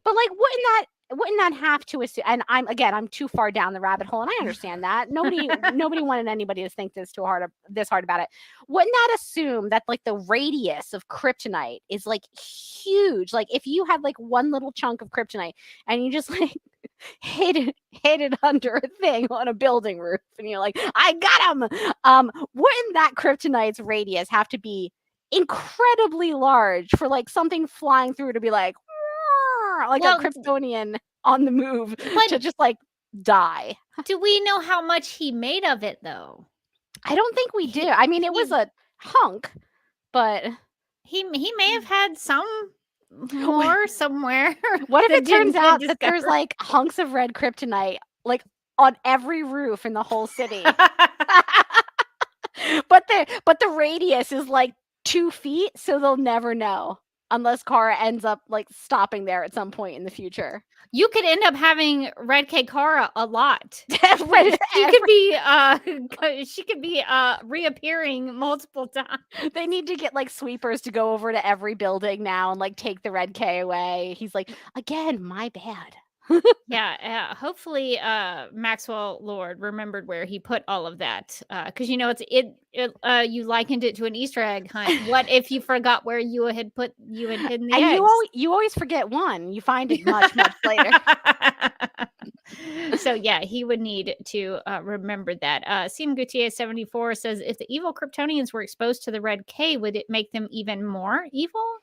But like, wouldn't that have to assume? And I'm too far down the rabbit hole, and I understand that. Nobody wanted anybody to think this hard about it. Wouldn't that assume that like the radius of kryptonite is like huge? Like if you had like one little chunk of kryptonite and you just like hid it under a thing on a building roof, and you're like, I got him. Wouldn't that kryptonite's radius have to be incredibly large for like something flying through to be like a Kryptonian on the move to just like die. Do we know how much he made of it though? I don't think we do. I mean, it was a hunk, but he may have had some more somewhere. What if it turns out that there's like hunks of red kryptonite like on every roof in the whole city? But the radius is like 2 feet, so they'll never know unless Kara ends up like stopping there at some point in the future. You could end up having Red K Kara a lot. She could be reappearing multiple times. They need to get like sweepers to go over to every building now and like take the Red K away. He's like, again, my bad. Yeah, hopefully Maxwell Lord remembered where he put all of that, because you you likened it to an Easter egg hunt. What if you forgot where you had hidden the eggs? You always forget one. You find it much later. So yeah, he would need to remember that. Sim Gutierrez 74 says, if the evil Kryptonians were exposed to the Red K, would it make them even more evil?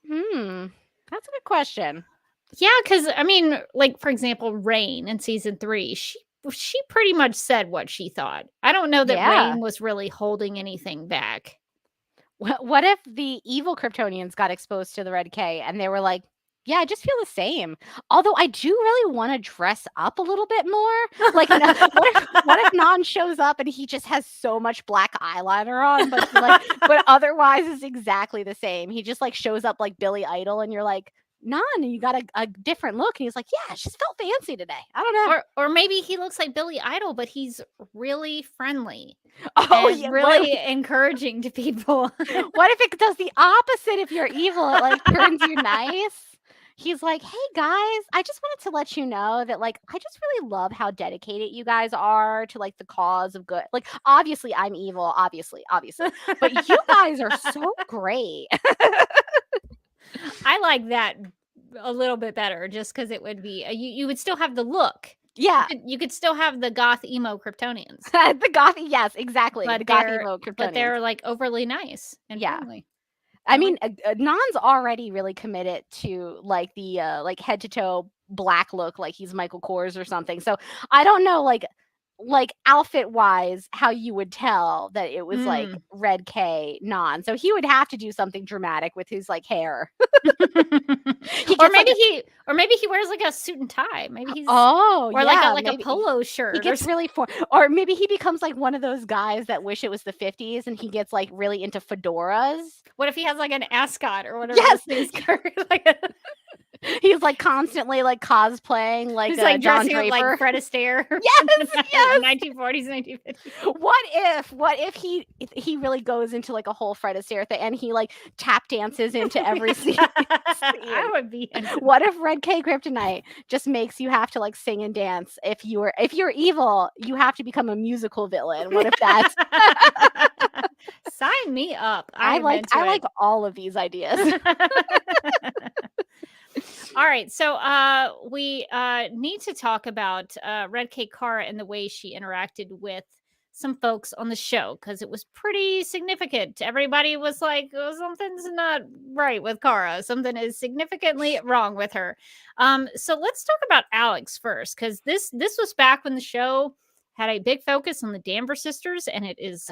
That's a good question. Yeah, because I mean, like for example, Rain in season 3, she pretty much said what she thought. I don't know that Rain was really holding anything back. What if the evil Kryptonians got exposed to the Red K and they were like, yeah, I just feel the same. Although I do really want to dress up a little bit more. Like, what if Non shows up and he just has so much black eyeliner on, but otherwise is exactly the same. He just like shows up like Billy Idol, and you're like, Non, you got a different look. And he's like, yeah, I just felt fancy today. I don't know. Or maybe he looks like Billy Idol, but he's really friendly. Really encouraging to people. What if it does the opposite? If you're evil, it like turns you nice. He's like, hey guys, I just wanted to let you know that like I just really love how dedicated you guys are to like the cause of good. Like obviously I'm evil, obviously. But you guys are so great. I like that a little bit better, just because it would be you would still have the look. Yeah, you could still have the goth emo Kryptonians. The goth, yes, exactly. But the goth emo Kryptonians, but they're like overly nice and friendly. I mean, Non's already really committed to like the like head to toe black look, like he's Michael Kors or something. So I don't know, like outfit wise, how you would tell that it was like Red K Non. So he would have to do something dramatic with his like hair. Or maybe he wears like a suit and tie. Maybe he's like a polo shirt. He gets really or maybe he becomes like one of those guys that wish it was the 50s and he gets like really into fedoras. What if he has like an ascot or whatever? Yes, he's like constantly like cosplaying like, he's like John dressing Draper. Up like Fred Astaire. Yes. 1940s, 1950s. What if he really goes into like a whole Fred Astaire thing and he like tap dances into every scene? I would be. What if Red K Kryptonite just makes you have to like sing and dance? If you're evil, you have to become a musical villain. What if that's sign me up? I like all of these ideas. All right, so we need to talk about Red K Kara and the way she interacted with some folks on the show, because it was pretty significant. Everybody was like, oh, something's not right with Kara. Something is significantly wrong with her. So let's talk about Alex first, because this was back when the show had a big focus on the Danvers sisters, and it is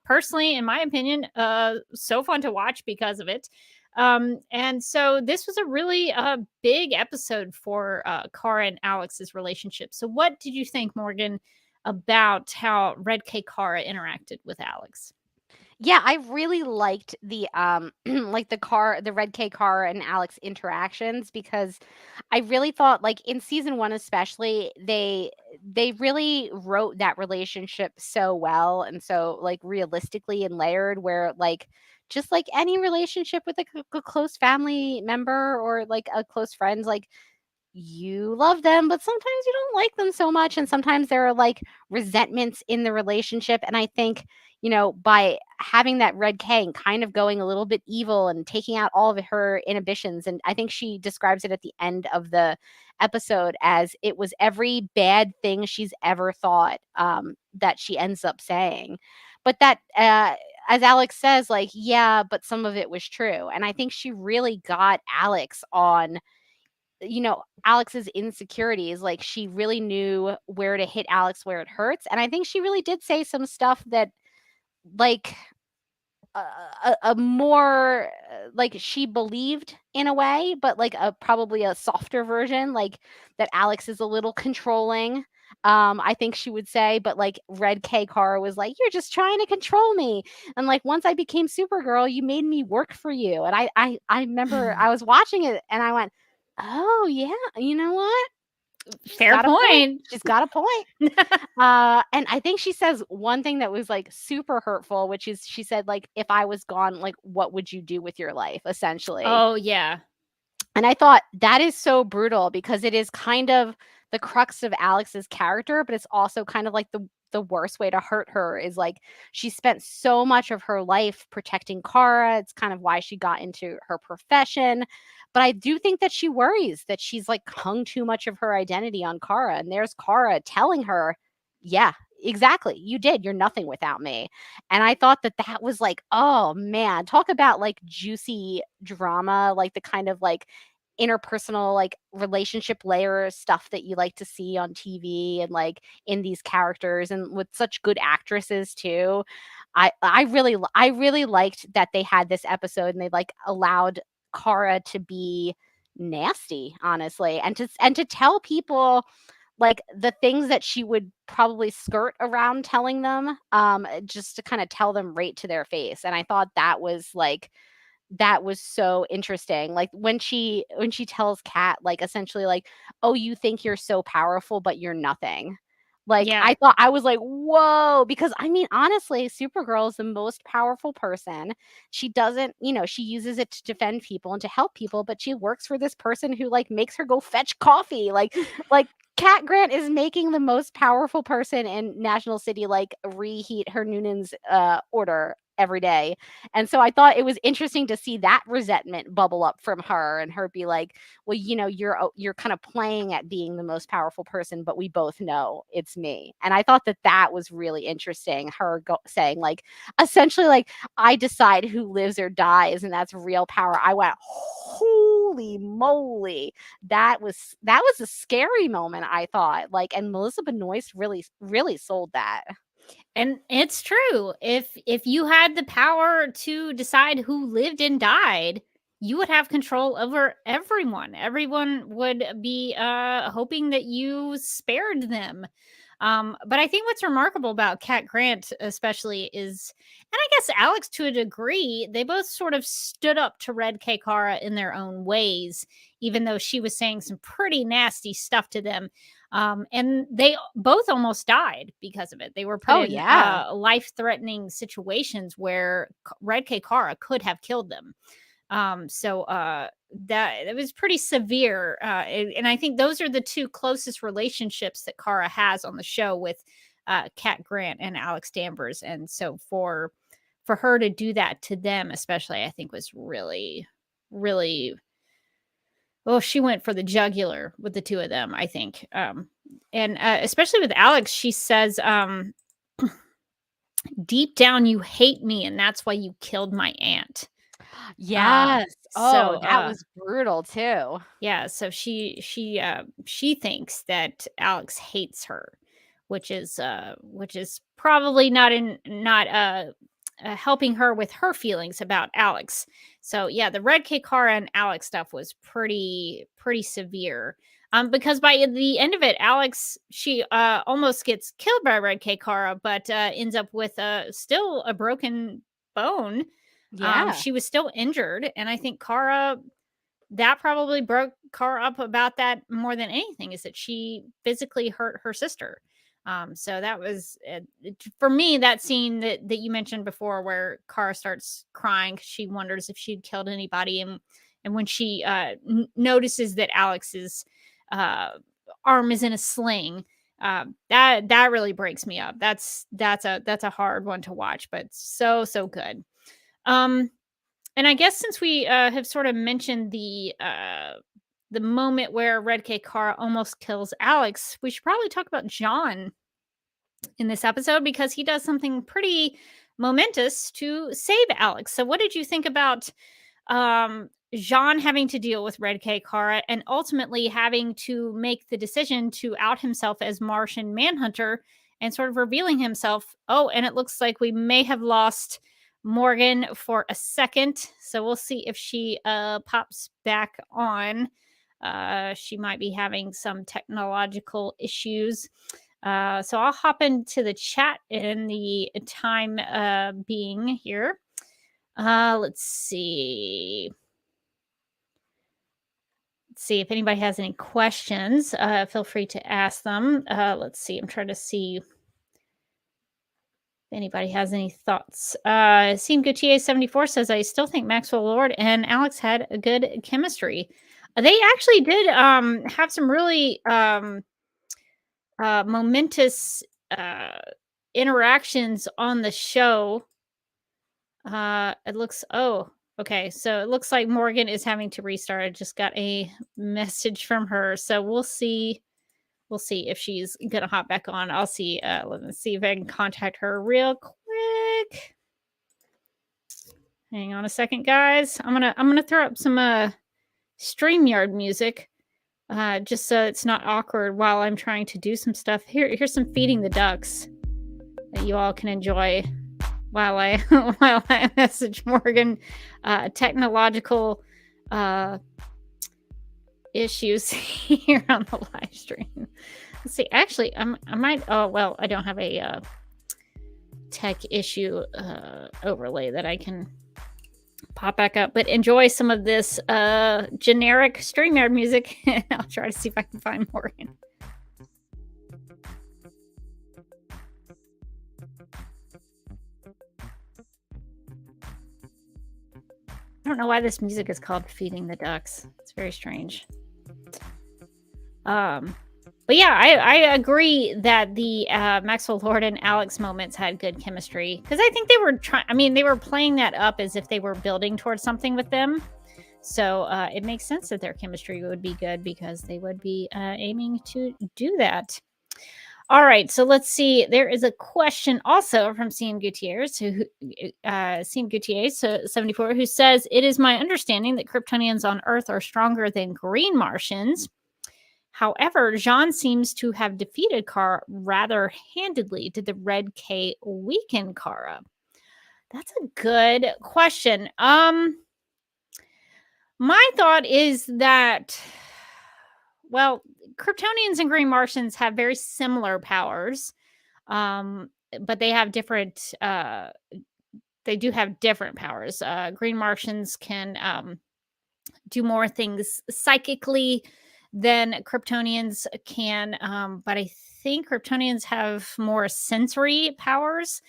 personally, in my opinion, so fun to watch because of it. And so this was a really big episode for Kara and Alex's relationship. So what did you think, Morgan, about how Red K Kara interacted with Alex? Yeah, I really liked the like the Red K Kara and Alex interactions, because I really thought like in season 1 especially, they really wrote that relationship so well and so like realistically and layered, where like just like any relationship with a close family member or like a close friend, like you love them, but sometimes you don't like them so much. And sometimes there are like resentments in the relationship. And I think, by having that Red K and kind of going a little bit evil and taking out all of her inhibitions. And I think she describes it at the end of the episode as it was every bad thing she's ever thought that she ends up saying. But that as Alex says, like, yeah, but some of it was true. And I think she really got Alex on, Alex's insecurities. Like, she really knew where to hit Alex where it hurts. And I think she really did say some stuff that, like, a more like she believed in a way, but like probably a softer version, like that Alex is a little controlling. I think she would say, but like Red K Cara was like, "You're just trying to control me," and like once I became Supergirl, you made me work for you. And I remember I was watching it and I went, "Oh yeah, you know what? Fair point. She's got a point." And I think she says one thing that was like super hurtful, which is she said, like, if I was gone, like, what would you do with your life, essentially? Oh, yeah. And I thought that is so brutal because it is kind of the crux of Alex's character, but it's also kind of like the worst way to hurt her is like she spent so much of her life protecting Kara. It's kind of why she got into her profession. But I do think that she worries that she's like hung too much of her identity on Kara. And there's Kara telling her, yeah, exactly. You did. You're nothing without me. And I thought that that was like, oh man, talk about like juicy drama, like the kind of like interpersonal like relationship layer stuff that you like to see on TV and like in these characters and with such good actresses too. I really liked that they had this episode and they like allowed Kara to be nasty, honestly, and to tell people like the things that she would probably skirt around telling them, just to kind of tell them right to their face. And I thought that was so interesting. Like when she tells Kat, like essentially like, oh, you think you're so powerful, but you're nothing. Like, Yeah. I thought, I was like, whoa, because I mean, honestly, Supergirl is the most powerful person. She doesn't, she uses it to defend people and to help people, but she works for this person who like makes her go fetch coffee. Like Cat Grant is making the most powerful person in National City like reheat her Noonan's order every day. And so I thought it was interesting to see that resentment bubble up from her and her be like, well, you're kind of playing at being the most powerful person, but we both know it's me. And I thought that was really interesting. Her saying like, essentially like, I decide who lives or dies and that's real power. I went, holy moly. That was a scary moment, I thought. Like, and Melissa Benoist really, really sold that. And it's true. If you had the power to decide who lived and died, you would have control over everyone. Everyone would be hoping that you spared them. But I think what's remarkable about Cat Grant, especially, is, and I guess Alex to a degree, they both sort of stood up to Red K Cara in their own ways, even though she was saying some pretty nasty stuff to them. And they both almost died because of it. They were put in life-threatening situations where Red K Cara could have killed them. So that it was pretty severe. And I think those are the two closest relationships that Kara has on the show with Cat Grant and Alex Danvers. And so for her to do that to them, especially, I think was really, really, well, she went for the jugular with the two of them, I think. And especially with Alex, she says, deep down, you hate me. And that's why you killed my aunt. Yes. So that was brutal too. Yeah. So she thinks that Alex hates her, which is probably not helping her with her feelings about Alex. So yeah, the Red K Cara and Alex stuff was pretty severe. Because by the end of it, Alex, she almost gets killed by Red K Cara, but ends up with still a broken bone. Yeah. She was still injured, and I think that probably broke Kara up about that more than anything, is that she physically hurt her sister. So that was, for me, that scene that you mentioned before where Kara starts crying because she wonders if she'd killed anybody. And when she notices that Alex's arm is in a sling, that really breaks me up. That's a hard one to watch, but so good. And I guess since we have sort of mentioned the moment where Red K Cara almost kills Alex, we should probably talk about John in this episode, because he does something pretty momentous to save Alex. So what did you think about Jean having to deal with Red K Kara and ultimately having to make the decision to out himself as Martian Manhunter and sort of revealing himself? Oh, and it looks like we may have lost Morgan for a second. So we'll see if she pops back on. She might be having some technological issues. So I'll hop into the chat in the time being here. Let's see. See if anybody has any questions. Feel free to ask them. Let's see. I'm trying to see if anybody has any thoughts. Seem Gutier 74 says, I still think Maxwell Lord and Alex had a good chemistry. They actually did have some really momentous interactions on the show. It looks, okay, so it looks like Morgan is having to restart. I just got a message from her, so we'll see if she's gonna hop back on. I'll see. Let me see if I can contact her real quick. Hang on a second, guys. I'm gonna throw up some StreamYard music, just so it's not awkward while I'm trying to do some stuff. Here's some feeding the ducks that you all can enjoy while I message Morgan. Technological issues here on the live stream. Let's see. Actually, I might. Oh well, I don't have a tech issue overlay that I can pop back up. But enjoy some of this generic StreamYard music. I'll try to see if I can find Morgan. I don't know why this music is called Feeding the Ducks. It's very strange. But yeah, I agree that the Maxwell Lord and Alex moments had good chemistry, because I think they were they were playing that up as if they were building towards something with them. So it makes sense that their chemistry would be good because they would be aiming to do that. All right, so let's see. There is a question also from CM Gutierrez, CM Gutierrez 74, who says, it is my understanding that Kryptonians on Earth are stronger than Green Martians. However, Jean seems to have defeated Kara rather handedly. Did the Red K weaken Kara? That's a good question. My thought is that, well, Kryptonians and Green Martians have very similar powers, but they have different. They do have different powers. Green Martians can do more things psychically than Kryptonians can, but I think Kryptonians have more sensory powers.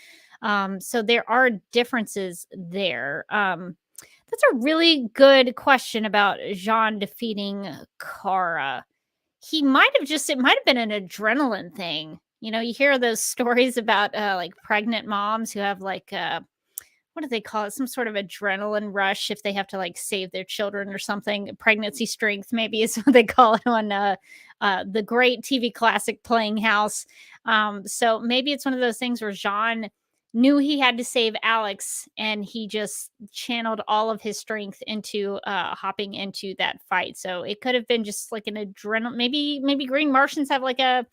So there are differences there. That's a really good question about Jean defeating Kara. It might have been an adrenaline thing. You know, you hear those stories about like pregnant moms who have like what do they call it? Some sort of adrenaline rush if they have to like save their children or something. Pregnancy strength, maybe, is what they call it on the great TV classic Playing House. So maybe it's one of those things where Jean knew he had to save Alex, and he just channeled all of his strength into hopping into that fight. So it could have been just like an adrenaline. Maybe Green Martians have like a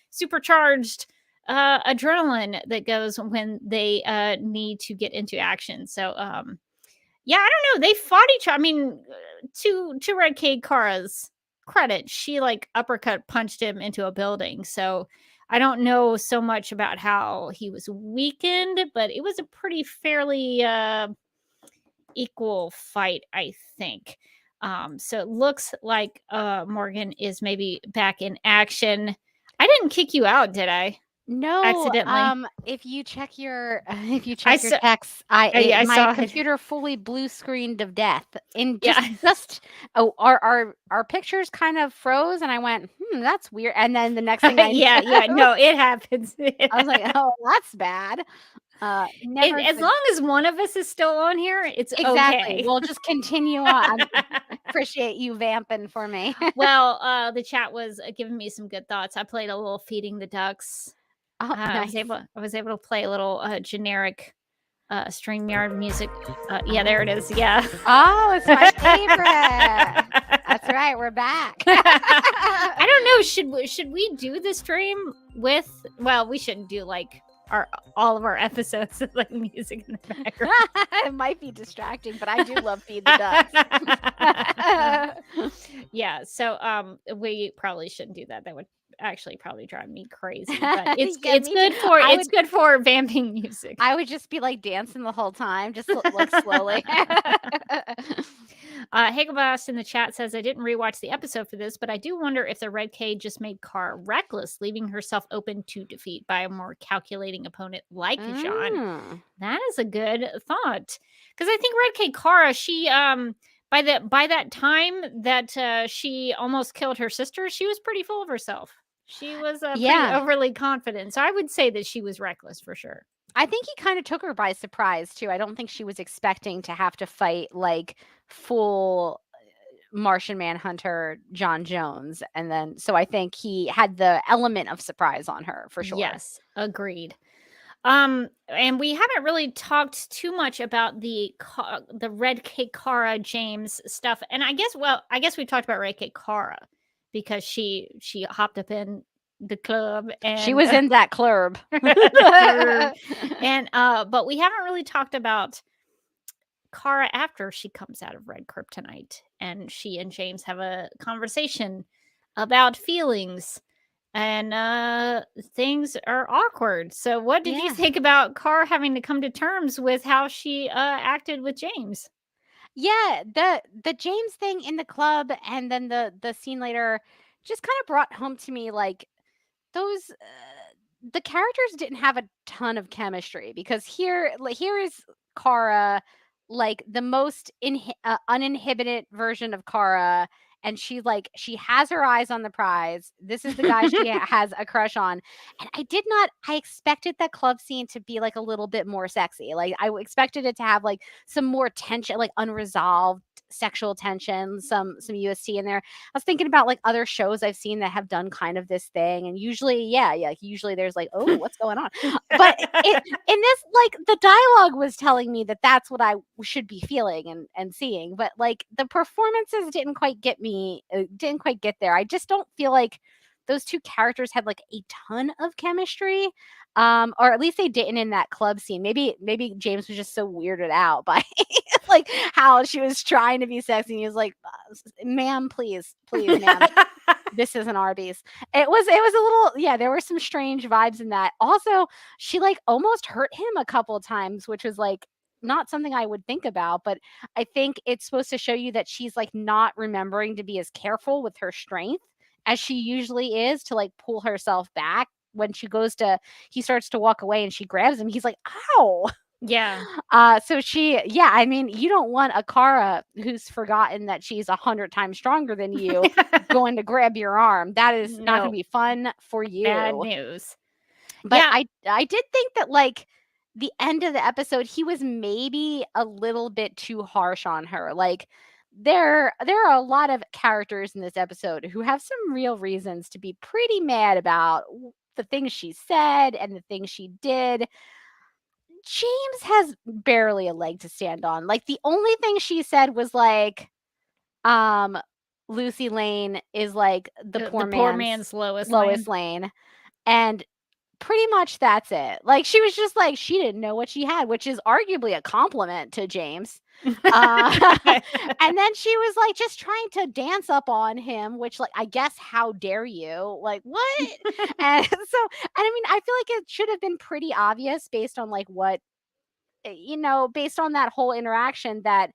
supercharged adrenaline that goes when they need to get into action. So yeah, I don't know. They fought each other. I mean, to Red K Kara's credit, she like uppercut punched him into a building. So I don't know so much about how he was weakened, but it was a pretty fairly equal fight, I think. So it looks like Morgan is maybe back in action. I didn't kick you out, did I? No, accidentally. If you check your text, my computer fully blue screened of death, and our pictures kind of froze, and I went, that's weird. And then the next thing I no, it happens. I was like, oh, that's bad. As long as one of us is still on here, it's exactly. Okay. We'll just continue on. Appreciate you vamping for me. Well, the chat was giving me some good thoughts. I played a little Feeding the Ducks. Oh, nice. I was able to play a little generic StreamYard music. Yeah, there it is. Yeah. Oh, it's my favorite. That's right. We're back. I don't know. Should we do the stream with? Well, we shouldn't do like all of our episodes with like music in the background. It might be distracting, but I do love Feed the Ducks. Yeah. So we probably shouldn't do that. That would actually probably drive me crazy. But it's good for vamping music. I would just be like dancing the whole time, just like slowly. Hagelbass in the chat says, I didn't rewatch the episode for this, but I do wonder if the Red K just made Kara reckless, leaving herself open to defeat by a more calculating opponent like Jean. That is a good thought. Because I think Red K Kara, she by that time that she almost killed her sister, she was pretty full of herself. She was pretty overly confident. So I would say that she was reckless for sure. I think he kind of took her by surprise too. I don't think she was expecting to have to fight like full Martian Manhunter John Jones. And then, so I think he had the element of surprise on her for sure. Yes, agreed. And we haven't really talked too much about the Red K Kara James stuff. And I guess we talked about Red K Kara because she hopped up in the club and she was in that club. And but we haven't really talked about Kara after she comes out of Red Kryptonite and she and James have a conversation about feelings and things are awkward. So what did you think about Kara having to come to terms with how she acted with James? Yeah, the James thing in the club and then the scene later just kind of brought home to me like those the characters didn't have a ton of chemistry because here is Kara, like the most uninhibited version of Kara, and she has her eyes on the prize. This is the guy she has a crush on, and I expected that club scene to be like a little bit more sexy. Like I expected it to have like some more tension, like unresolved sexual tension, some UST in there. I was thinking about like other shows I've seen that have done kind of this thing, and usually usually there's like, oh, what's going on? But in this, like the dialogue was telling me that that's what I should be feeling and seeing, but like the performances didn't quite get there. I just don't feel like those two characters had like a ton of chemistry. Or at least they didn't in that club scene. Maybe James was just so weirded out by like how she was trying to be sexy. And he was like, ma'am, please, ma'am. This isn't Arby's. It was a little, there were some strange vibes in that. Also, she like almost hurt him a couple of times, which was like not something I would think about, but I think it's supposed to show you that she's like not remembering to be as careful with her strength as she usually is to like pull herself back. When he starts to walk away and she grabs him, he's like, ow. Yeah. So I mean, you don't want a Kara who's forgotten that she's 100 times stronger than you going to grab your arm. That is not going to be fun for you. Bad news. But I did think that like the end of the episode, he was maybe a little bit too harsh on her. Like there are a lot of characters in this episode who have some real reasons to be pretty mad about the things she said and the things she did. James has barely a leg to stand on. Like the only thing she said was like, Lucy Lane is like the poor man's Lois Lane. And pretty much that's it. Like she was just like, she didn't know what she had, which is arguably a compliment to James. And then she was like just trying to dance up on him, which like I guess how dare you, like what? And I mean I feel like it should have been pretty obvious based on like what based on that whole interaction that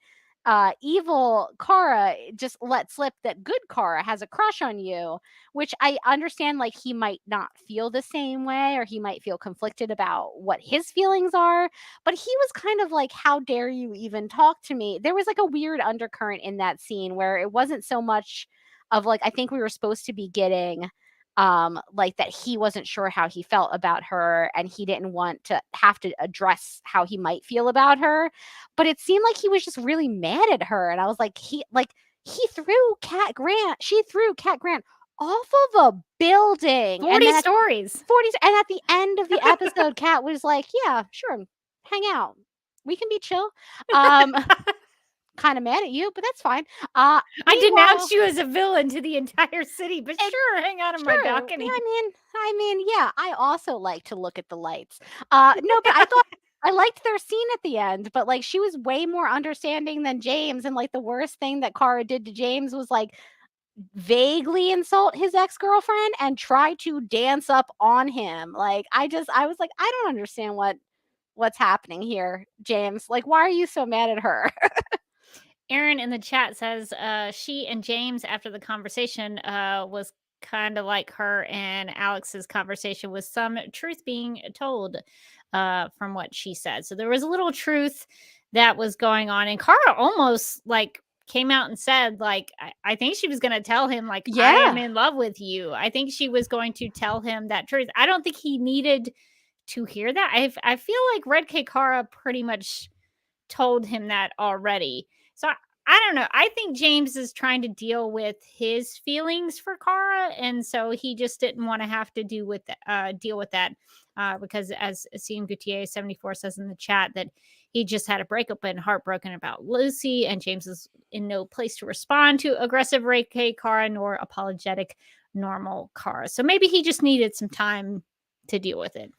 evil Kara just let slip that good Kara has a crush on you, which I understand like he might not feel the same way or he might feel conflicted about what his feelings are, but he was kind of like, how dare you even talk to me? There was like a weird undercurrent in that scene where it wasn't so much of like, I think we were supposed to be getting like that he wasn't sure how he felt about her and he didn't want to have to address how he might feel about her, but it seemed like he was just really mad at her. And I was like, she threw Cat Grant off of a building 40 stories. And at the end of the episode, Cat was like, yeah, sure, hang out. We can be chill. Kind of mad at you, but that's fine. I denounced you as a villain to the entire city, but sure, hang out on my balcony. I mean, yeah, I also like to look at the lights. No, but I thought I liked their scene at the end, but like she was way more understanding than James, and like the worst thing that Kara did to James was like vaguely insult his ex-girlfriend and try to dance up on him. Like I was like, I don't understand what's happening here, James. Like, why are you so mad at her? Erin in the chat says she and James after the conversation was kind of like her and Alex's conversation with some truth being told from what she said. So there was a little truth that was going on, and Kara almost like came out and said like I think she was going to tell him like I am in love with you. I think she was going to tell him that truth. I don't think he needed to hear that. I feel like Red K Kara pretty much told him that already. So I don't know. I think James is trying to deal with his feelings for Kara, and so he just didn't want to have to deal with that because, as Cian Gutier 74 says in the chat, that he just had a breakup and heartbroken about Lucy, and James is in no place to respond to aggressive Ray K Kara nor apologetic normal Kara. So maybe he just needed some time to deal with it.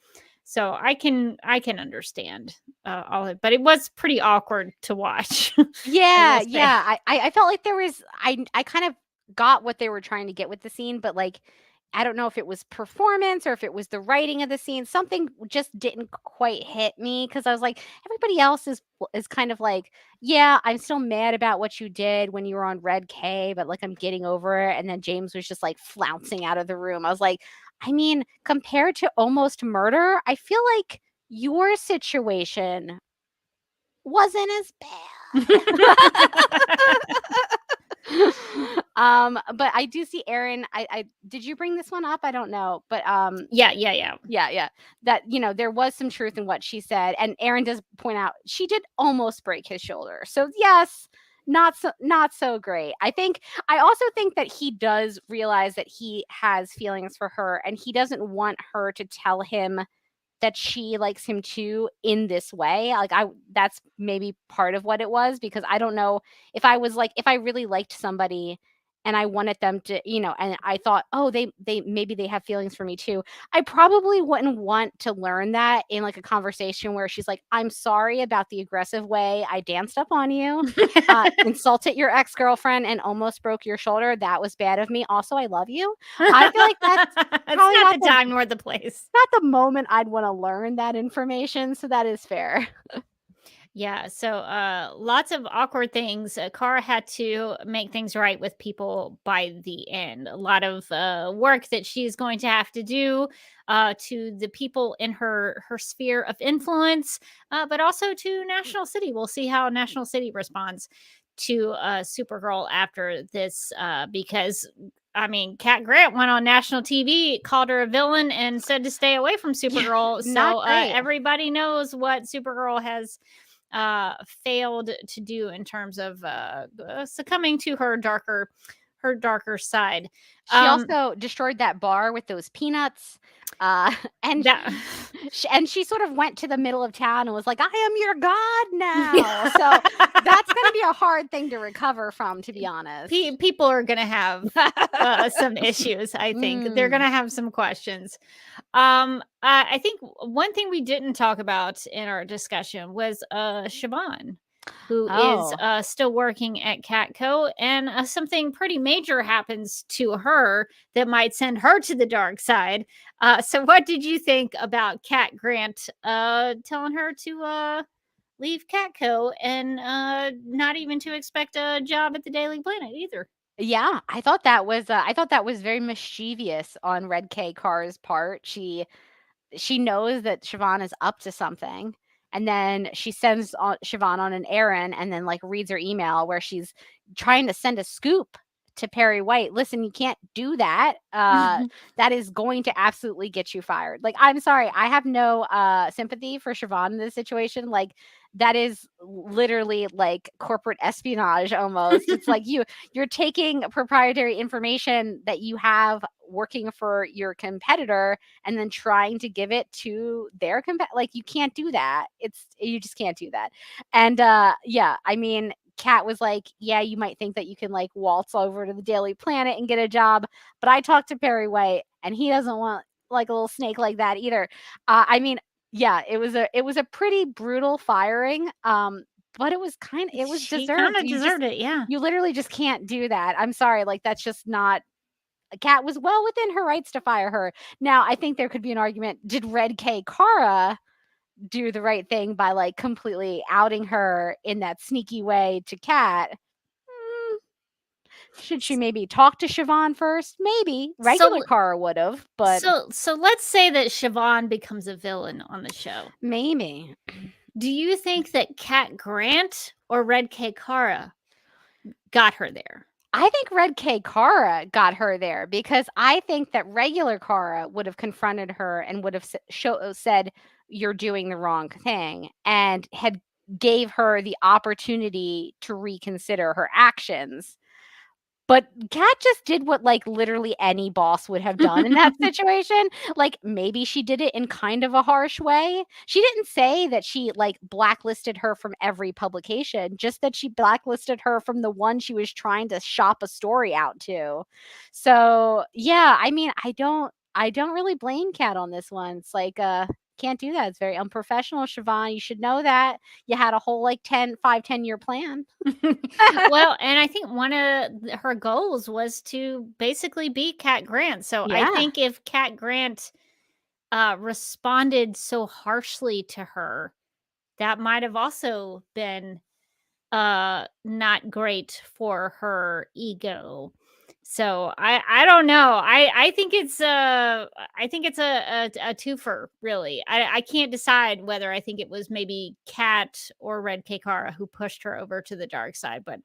So I can understand all of it, but it was pretty awkward to watch. Yeah. I felt like there was I kind of got what they were trying to get with the scene, but like I don't know if it was performance or if it was the writing of the scene. Something just didn't quite hit me because I was like, everybody else is kind of like, yeah, I'm still mad about what you did when you were on Red K, but like I'm getting over it. And then James was just like flouncing out of the room. I was like, I mean, compared to Almost Murder, I feel like your situation wasn't as bad. But I do see Erin. I did you bring this one up? I don't know, but yeah. That there was some truth in what she said, and Erin does point out she did almost break his shoulder. So yes, not so great. I also think that he does realize that he has feelings for her, and he doesn't want her to tell him that she likes him too in this way. Like that's maybe part of what it was, because I don't know if I really liked somebody and I wanted them to, and I thought, oh, they maybe they have feelings for me too. I probably wouldn't want to learn that in like a conversation where she's like, I'm sorry about the aggressive way I danced up on you, insulted your ex-girlfriend and almost broke your shoulder. That was bad of me. Also, I love you. I feel like that's probably not the time nor the place. Not the moment I'd want to learn that information. So that is fair. Yeah, so lots of awkward things. Kara had to make things right with people by the end. A lot of work that she's going to have to do to the people in her sphere of influence, but also to National City. We'll see how National City responds to Supergirl after this, because I mean, Cat Grant went on national TV, called her a villain, and said to stay away from Supergirl. So everybody knows what Supergirl has failed to do in terms of succumbing to her darker side. She also destroyed that bar with those peanuts. And she sort of went to the middle of town and was like, I am your god now. So that's going to be a hard thing to recover from, to be honest. People are going to have some issues. I think they're going to have some questions. I think one thing we didn't talk about in our discussion was Siobhan, who is still working at Catco, and something pretty major happens to her that might send her to the dark side. So what did you think about Cat Grant telling her to leave Catco and not even to expect a job at the Daily Planet either? Yeah, I thought that was very mischievous on Red K Carr's part. She knows that Siobhan is up to something. And then she sends Siobhan on an errand and then like reads her email where she's trying to send a scoop to Perry White. Listen, you can't do that. That is going to absolutely get you fired. Like, I'm sorry. I have no sympathy for Siobhan in this situation. Like, that is literally like corporate espionage almost. It's like you're taking proprietary information that you have working for your competitor and then trying to give it to their like you can't do that. You just can't do that. And yeah, I mean, Kat was like, yeah, you might think that you can like waltz over to the Daily Planet and get a job, but I talked to Perry White and he doesn't want like a little snake like that either. I mean, yeah, it was a pretty brutal firing. But it was She deserved. kind of deserved it, yeah. You literally just can't do that. I'm sorry, like that's just not. Kat was well within her rights to fire her. Now, I think there could be an argument: did Red K Kara do the right thing by like completely outing her in that sneaky way to Kat? Should she maybe talk to Siobhan first? Maybe. Regular Kara would have, but so let's say that Siobhan becomes a villain on the show. Maybe. Do you think that Kat Grant or Red K Kara got her there? I think Red K Kara got her there because I think that regular Kara would have confronted her and would have said, you're doing the wrong thing, and had gave her the opportunity to reconsider her actions. But Kat just did what like literally any boss would have done in that situation. Like maybe she did it in kind of a harsh way. She didn't say that she like blacklisted her from every publication, just that she blacklisted her from the one she was trying to shop a story out to. So yeah, I mean, I don't really blame Kat on this one. It's like can't do that. It's very unprofessional, Siobhan. You should know that. You had a whole like 10-year plan. Well, and I think one of her goals was to basically be Kat Grant. So I think if Kat Grant responded so harshly to her, that might have also been not great for her ego. So I don't know. I think it's a twofer, really. I can't decide whether I think it was maybe Kat or Red K Kara who pushed her over to the dark side, but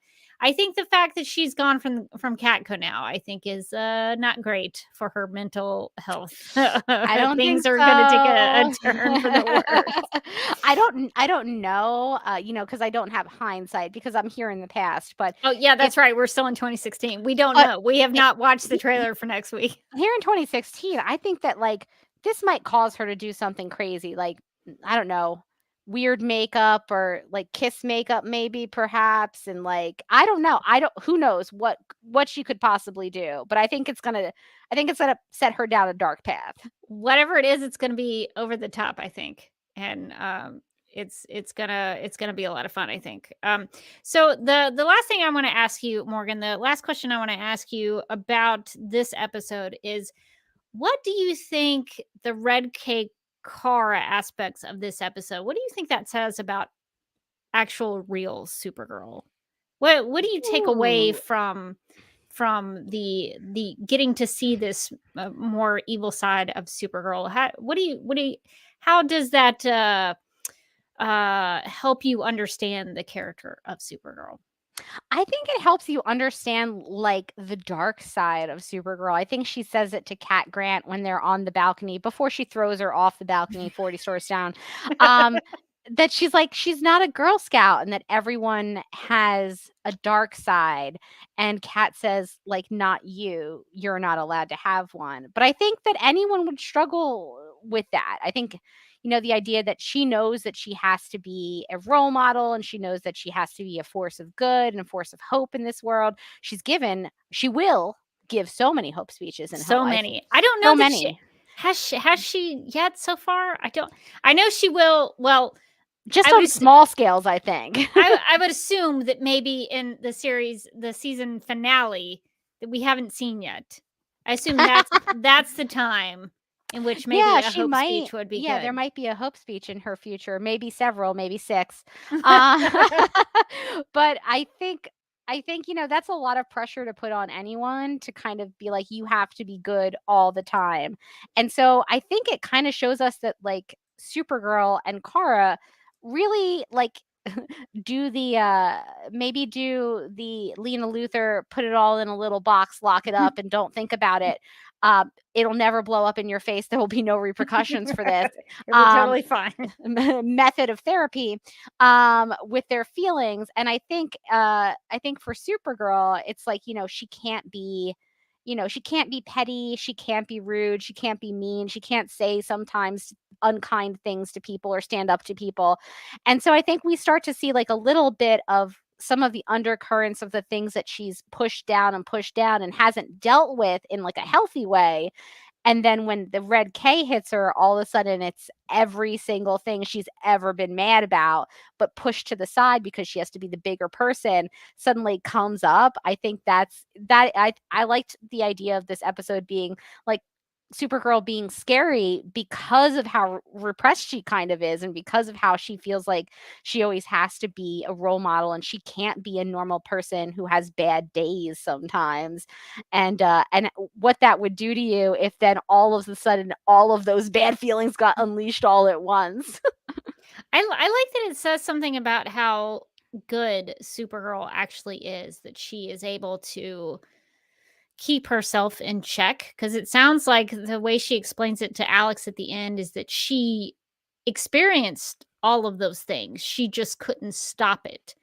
I think the fact that she's gone from Catco now, I think is not great for her mental health. I don't things think are going to take a turn for the worse. I don't know, because I don't have hindsight because I'm here in the past. But oh yeah, that's right. We're still in 2016. We don't know. We have not watched the trailer for next week. Here in 2016, I think that like this might cause her to do something crazy, like I don't know, weird makeup or like kiss makeup, maybe perhaps, and like I don't know. Who knows what she could possibly do? But I think it's gonna set her down a dark path. Whatever it is, it's gonna be over the top, I think, and it's gonna be a lot of fun, I think. So the last thing I want to ask you, Morgan, the last question I want to ask you about this episode is, what do you think the Red K Kara aspects of this episode, what do you think that says about actual real Supergirl? What do you take away from the getting to see this more evil side of Supergirl? How does that help you understand the character of Supergirl? I think it helps you understand like the dark side of Supergirl. I think she says it to Kat Grant when they're on the balcony before she throws her off the balcony 40 stories down. That she's like, she's not a Girl Scout and that everyone has a dark side. And Kat says, like, not you. You're not allowed to have one. But I think that anyone would struggle with that. I think, the idea that she knows that she has to be a role model and she knows that she has to be a force of good and a force of hope in this world. She will give so many hope speeches in her life. Many. I don't know. So many. Has she yet so far? I know she will. Well, just on small scales, I think. I would assume that maybe in the season finale that we haven't seen yet. I assume that's the time in which maybe a hope speech would be good. There might be a hope speech in her future, maybe several, maybe 6. But I think that's a lot of pressure to put on anyone to kind of be like, you have to be good all the time. And so I think it kind of shows us that like Supergirl and Kara really like do the Lena Luthor, put it all in a little box, lock it up and don't think about it. It'll never blow up in your face. There will be no repercussions for this. It'll be totally fine. Method of therapy with their feelings. And I think for Supergirl, it's like, she can't be petty, she can't be rude, she can't be mean, she can't say sometimes unkind things to people or stand up to people. And so I think we start to see like a little bit of some of the undercurrents of the things that she's pushed down and hasn't dealt with in like a healthy way. And then when the red K hits her, all of a sudden it's every single thing she's ever been mad about, but pushed to the side because she has to be the bigger person, suddenly comes up. I think I liked the idea of this episode being like Supergirl being scary because of how repressed she kind of is, and because of how she feels like she always has to be a role model and she can't be a normal person who has bad days sometimes. And what that would do to you if then all of a sudden all of those bad feelings got unleashed all at once. I like that it says something about how good Supergirl actually is, that she is able to keep herself in check, because it sounds like the way she explains it to Alex at the end is that she experienced all of those things. She just couldn't stop it.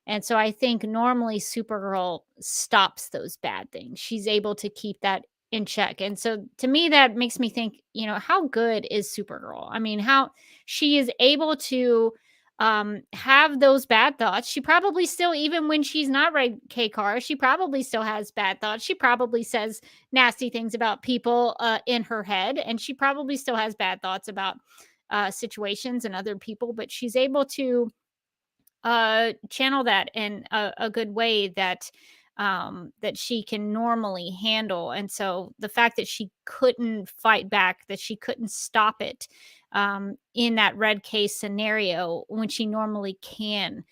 And so I think normally Supergirl stops those bad things. She's able to keep that in check. And so to me, that makes me think, how good is Supergirl? I mean, how she is able to have those bad thoughts. She probably still, even when she's not Red K Car, she probably still has bad thoughts. She probably says nasty things about people in her head. And she probably still has bad thoughts about situations and other people, but she's able to channel that in a good way that she can normally handle. And so the fact that she couldn't fight back, that she couldn't stop it in that red case scenario when she normally can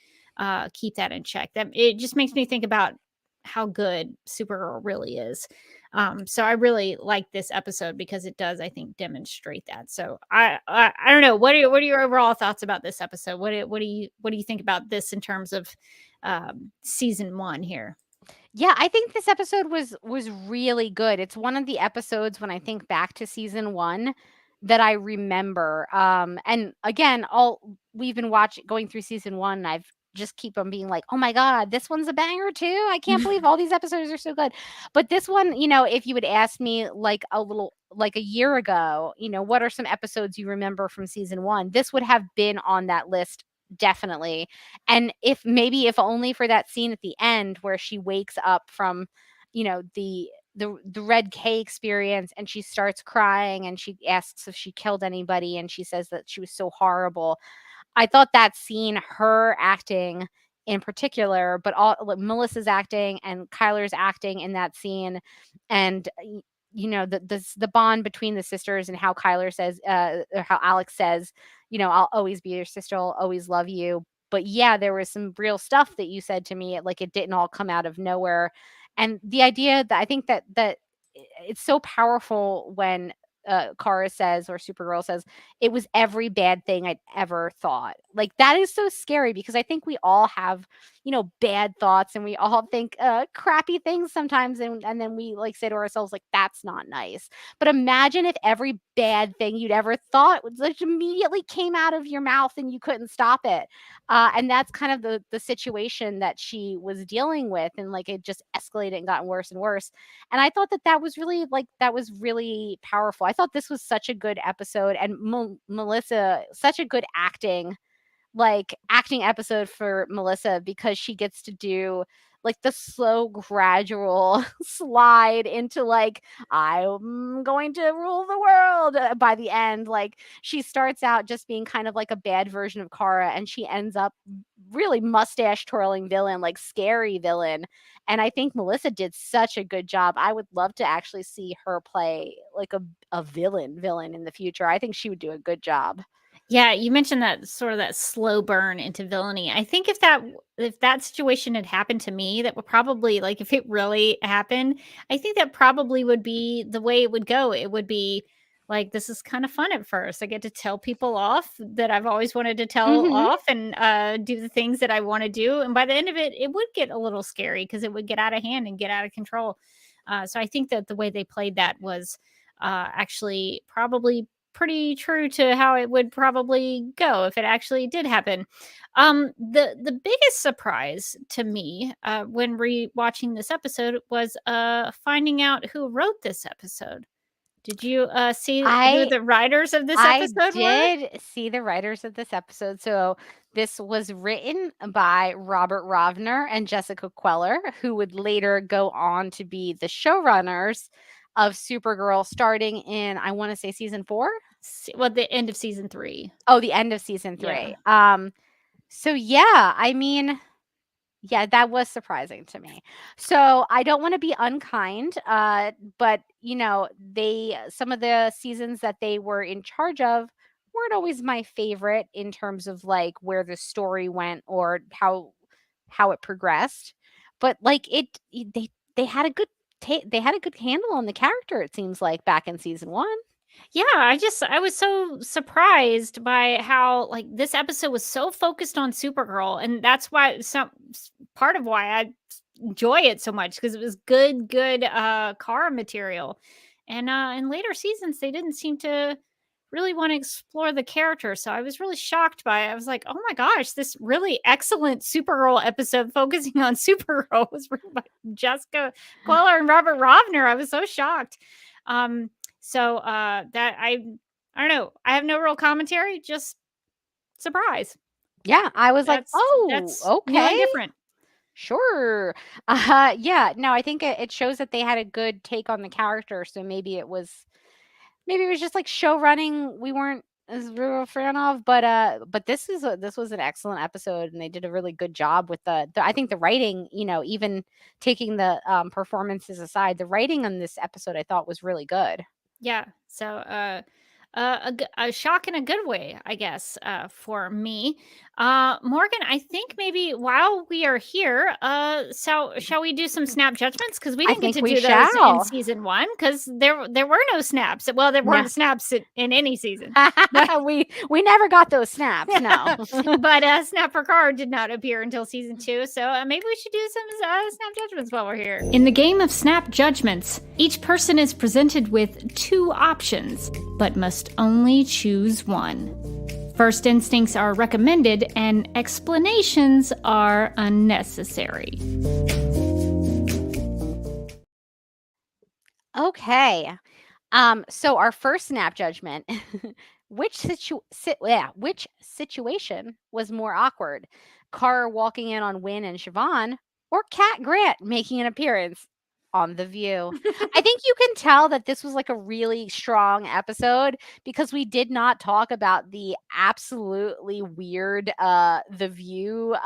keep that in check, that it just makes me think about how good Supergirl really is. So I really like this episode because it does, I think, demonstrate that. So I don't know. What are your overall thoughts about this episode? What do you think about this in terms of season 1 here? Yeah, I think this episode was really good. It's one of the episodes when I think back to season 1 that I remember. And again, we've been going through season 1, and I've just keep on being like, oh my God, this one's a banger too. I can't believe all these episodes are so good. But this one, if you would ask me like a year ago, what are some episodes you remember from season 1? This would have been on that list. Definitely. And if only for that scene at the end where she wakes up from, the red K experience, and she starts crying and she asks if she killed anybody, and she says that she was so horrible. I thought that scene, her acting in particular, but all Melissa's acting and Kyler's acting in that scene, and the bond between the sisters, and how Kyler says, or how Alex says, I'll always be your sister, I'll always love you. But yeah, there was some real stuff that you said to me, like it didn't all come out of nowhere. And the idea that I think that it's so powerful when Kara says, or Supergirl says, it was every bad thing I'd ever thought. Like that is so scary, because I think we all have, bad thoughts, and we all think crappy things sometimes, and then we like say to ourselves like, that's not nice. But imagine if every bad thing you'd ever thought was like immediately came out of your mouth and you couldn't stop it. And that's kind of the situation that she was dealing with, and like it just escalated and gotten worse and worse. And I thought that was really powerful. I thought this was such a good episode, and Melissa, such a good acting episode for Melissa, because she gets to do like the slow gradual slide into like, I'm going to rule the world by the end. Like she starts out just being kind of like a bad version of Kara, and she ends up really mustache twirling villain, like scary villain. And I think Melissa did such a good job. I would love to actually see her play like a villain in the future. I think she would do a good job. Yeah, you mentioned that sort of that slow burn into villainy. I think if that situation had happened to me, that would probably, like if it really happened, I think that probably would be the way it would go. It would be like, this is kind of fun at first. I get to tell people off that I've always wanted to tell off, and do the things that I want to do. And by the end of it, it would get a little scary, because it would get out of hand and get out of control. So I think that the way they played that was actually probably pretty true to how it would probably go if it actually did happen. The biggest surprise to me when rewatching this episode was finding out who wrote this episode. Did you see who the writers of this episode were? I did see the writers of this episode. So this was written by Robert Rovner and Jessica Queller, who would later go on to be the showrunners of Supergirl starting in, I want to say, season 4? Well, the end of season 3. Oh, the end of season 3. Yeah. So yeah, I mean, yeah, that was surprising to me. So I don't want to be unkind, but you know, some of the seasons that they were in charge of weren't always my favorite in terms of like where the story went or how it progressed. But like they had a good they had a good handle on the character, it seems like, back in season 1. Yeah, I was so surprised by how like this episode was so focused on Supergirl, and that's why part of why I enjoy it so much, because it was good Kara material. And in later seasons they didn't seem to really want to explore the character, so I was really shocked by it. I was like, oh my gosh, this really excellent Supergirl episode focusing on Supergirl was written by Jessica Queller and Robert Rovner. I was so shocked. So that I don't know. I have no real commentary, just surprise. Yeah, I was like, oh, that's okay, new and different. Sure. Yeah, no, I think it shows that they had a good take on the character. So maybe it was just like show running we weren't as real a fan of, but this was an excellent episode, and they did a really good job with the I think the writing, you know, even taking the performances aside, the writing on this episode I thought was really good. Yeah. So a shock in a good way, I guess, for me. Morgan, I think maybe while we are here, so shall we do some snap judgments? Because we didn't get to do those in season 1, because there were no snaps. Well, there weren't snaps in any season. we never got those snaps, no. But Snap for Card did not appear until season 2, so maybe we should do some snap judgments while we're here. In the game of snap judgments, each person is presented with 2 options, but must only choose one. First instincts are recommended and explanations are unnecessary. Okay. So our first snap judgment, which situation was more awkward? Kara walking in on Wynn and Siobhan, or Cat Grant making an appearance on The View? I think you can tell that this was like a really strong episode because we did not talk about the absolutely weird The View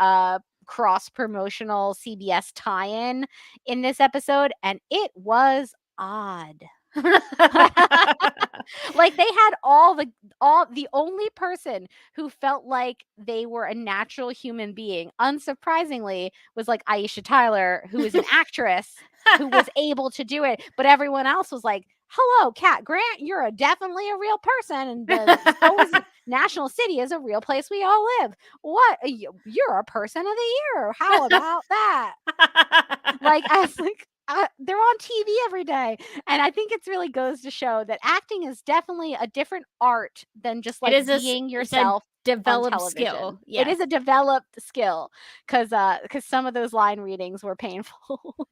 cross-promotional CBS tie-in in this episode, and it was odd. Like they had the only person who felt like they were a natural human being, unsurprisingly, was like Aisha Tyler, who is an actress who was able to do it, but everyone else was like, hello, Cat Grant, you're definitely a real person, and so is National City is a real place we all live. What? You're a person of the year. How about that? Like, I was like, they're on TV every day. And I think it really goes to show that acting is definitely a different art than just like being yourself. Developed skill. Yeah. It is a developed skill because some of those line readings were painful.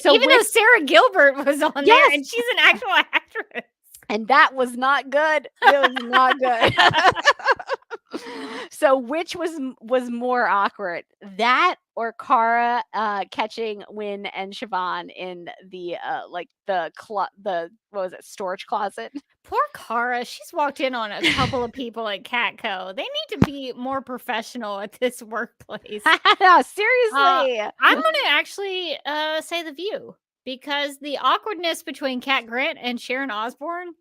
So even though Sarah Gilbert was on there, and she's an actual actress. And that was not good. It was not good. So which was more awkward, that or Kara catching Wynn and Siobhan in the what was it, storage closet? Poor Kara, she's walked in on a couple of people at Catco. They need to be more professional at this workplace. Seriously. I'm gonna actually say The View, because the awkwardness between Cat Grant and Sharon Osbourne,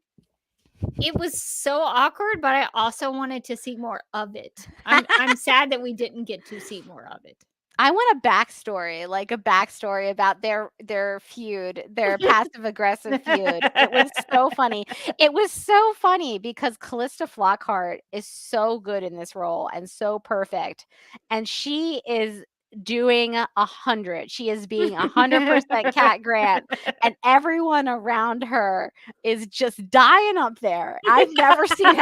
it was so awkward, but I also wanted to see more of it. I'm sad that we didn't get to see more of it. I want a backstory about their feud, their passive aggressive feud. It was so funny. It was so funny because Callista Flockhart is so good in this role and so perfect, and she is doing 100. She is being 100% Cat Grant, and everyone around her is just dying up there. I've never seen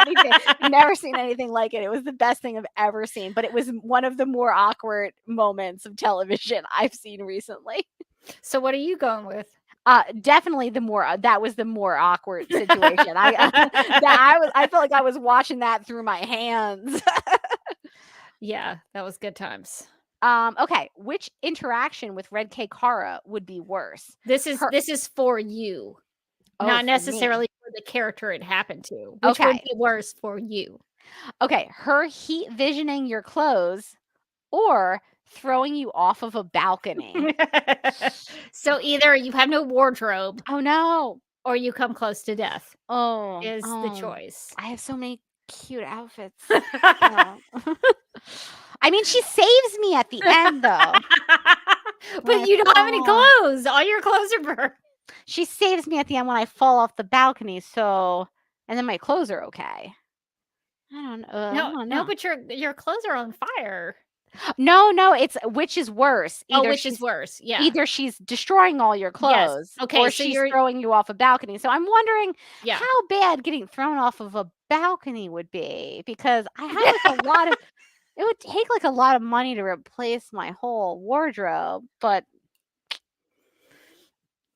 anything like it. It was the best thing I've ever seen, but it was one of the more awkward moments of television I've seen recently. So what are you going with? Definitely that was the more awkward situation. I felt like I was watching that through my hands. Yeah, that was good times. Okay, which interaction with Red K Kara would be worse? This is for you, not necessarily for the character it happened to. Which would be worse for you? Okay, her heat visioning your clothes or throwing you off of a balcony. So either you have no wardrobe. Oh no. Or you come close to death. Is the Oh. choice. I have so many cute outfits. I mean, she saves me at the end, though. But you don't have any clothes. All your clothes are burned. She saves me at the end when I fall off the balcony. So, and then my clothes are okay. I don't know. No, but your clothes are on fire. No, it's which is worse. Which is worse? Yeah. Either she's destroying all your clothes, or so she's throwing you off a balcony. So I'm wondering how bad getting thrown off of a balcony would be, because I have like a lot of. It would take like a lot of money to replace my whole wardrobe, but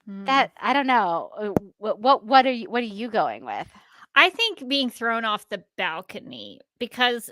that I don't know. What are you going with? I think being thrown off the balcony, because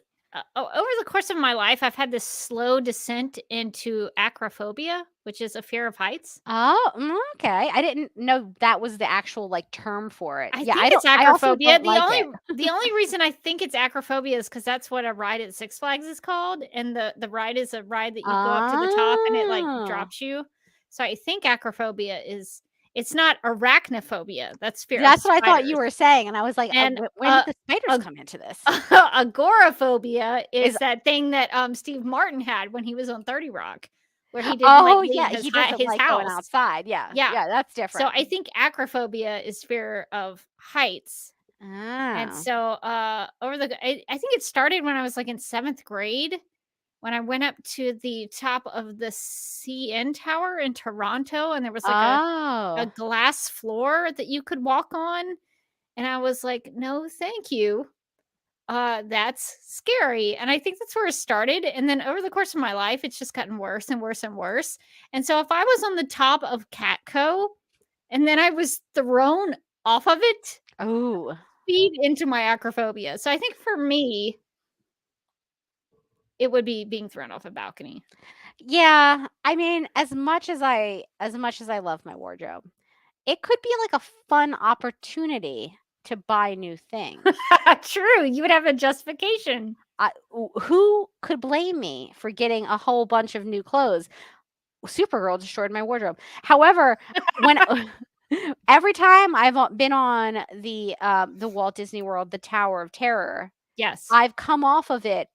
over the course of my life, I've had this slow descent into acrophobia, which is a fear of heights. Oh, okay. I didn't know that was the actual like term for it. I think it's acrophobia. The only reason I think it's acrophobia is because that's what a ride at Six Flags is called, and the ride is a ride that you go up to the top and it like drops you. So I think acrophobia is. It's not arachnophobia. That's fear. That's what I thought you were saying, and I was like, when did the spiders come into this? Agoraphobia is that thing that Steve Martin had when he was on 30 Rock, where he didn't he doesn't like house. Going outside. Yeah, that's different. So I think acrophobia is fear of heights, and so I think it started when I was like in 7th grade. When I went up to the top of the CN Tower in Toronto, and there was like a glass floor that you could walk on. And I was like, no, thank you. That's scary. And I think that's where it started. And then over the course of my life, it's just gotten worse and worse and worse. And so if I was on the top of Catco and then I was thrown off of it, feed into my acrophobia. So I think for me, it would be being thrown off a balcony. Yeah, I mean, as much as I love my wardrobe, it could be like a fun opportunity to buy new things. True, you would have a justification. Who could blame me for getting a whole bunch of new clothes? Supergirl destroyed my wardrobe. However, when every time I've been on the Walt Disney World, the Tower of Terror, yes, I've come off of it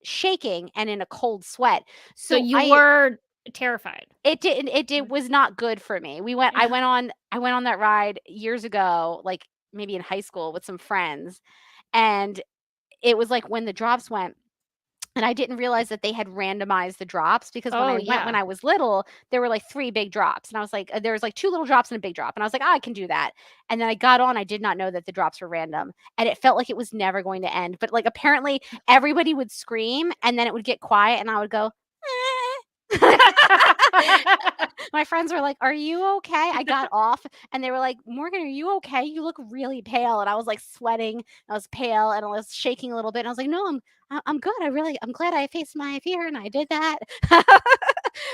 shaking and in a cold sweat. So you were terrified. It was not good for me. I went on that ride years ago, like maybe in high school with some friends, and it was like when the drops went, and I didn't realize that they had randomized the drops, because when I went when I was little, there were like 3 big drops, and I was like, there was like 2 little drops and a big drop, and I was like, I can do that. And then I got on, I did not know that the drops were random, and it felt like it was never going to end. But like apparently everybody would scream, and then it would get quiet, and I would go, My friends were like, "Are you okay?" I got off, and they were like, "Morgan, are you okay? You look really pale." And I was like sweating. I was pale, and I was shaking a little bit. And I was like, "No, I'm good. I'm glad I faced my fear, and I did that."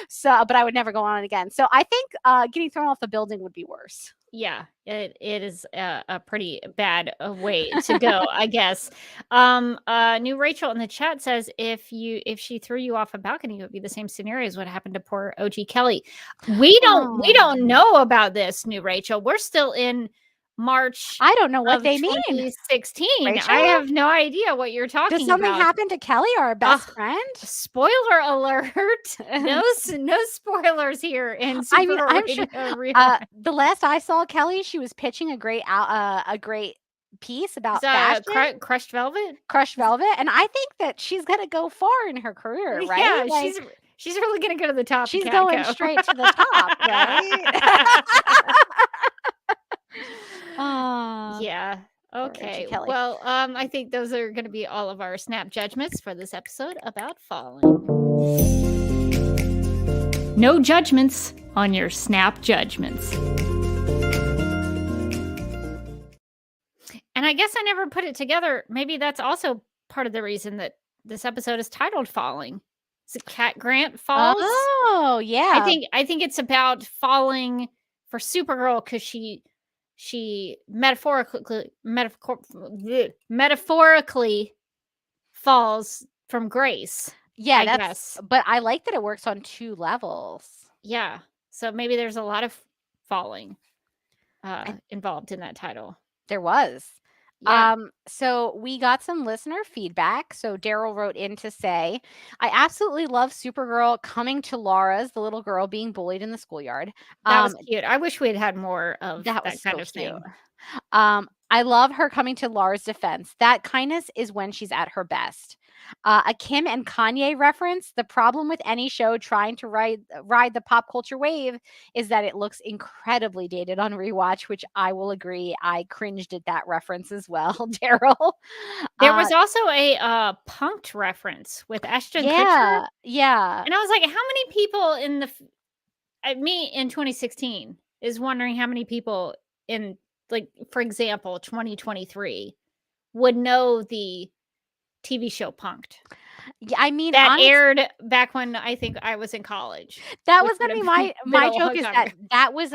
So, but I would never go on it again. So I think getting thrown off the building would be worse. Yeah, it is a pretty bad way to go, I guess. New Rachel in the chat says if she threw you off a balcony, it would be the same scenario as what happened to poor OG Kelly. We don't know about this, New Rachel. We're still in March. I don't know what they mean. 2016. Rachel? I have no idea what you're talking about. Did something happen to Kelly, our best friend? Spoiler alert! No spoilers here in Supergirl Radio. The last I saw Kelly, she was pitching a great piece about fashion. Crushed Velvet, and I think that she's gonna go far in her career, right? Yeah, She's really gonna go to the top. She's going straight to the top, right? Yeah. Okay. Kelly. Well, I think those are going to be all of our snap judgments for this episode about falling. No judgments on your snap judgments. And I guess I never put it together. Maybe that's also part of the reason that this episode is titled Falling. Is it Cat Grant falls? Oh, yeah. I think it's about falling for Supergirl because she metaphorically falls from grace. Yeah, I guess. But I like that it works on 2 levels. Yeah. So maybe there's a lot of falling involved in that title. There was. Yeah. So we got some listener feedback. So Daryl wrote in to say, I absolutely love Supergirl coming to Laura's, the little girl being bullied in the schoolyard. That was cute. I wish we had had more of that kind of thing. I love her coming to Laura's defense. That kindness is when she's at her best. A Kim and Kanye reference. The problem with any show trying to ride the pop culture wave is that it looks incredibly dated on rewatch, which I will agree. I cringed at that reference as well, Daryl. There was also a Punk'd reference with Ashton Kutcher. Yeah. And I was like, how many people in me in 2016 is wondering how many people in, like, for example, 2023 would know the TV show Punk'd. Yeah, I mean, that aired back when I think I was in college. That was gonna be my joke. Is that was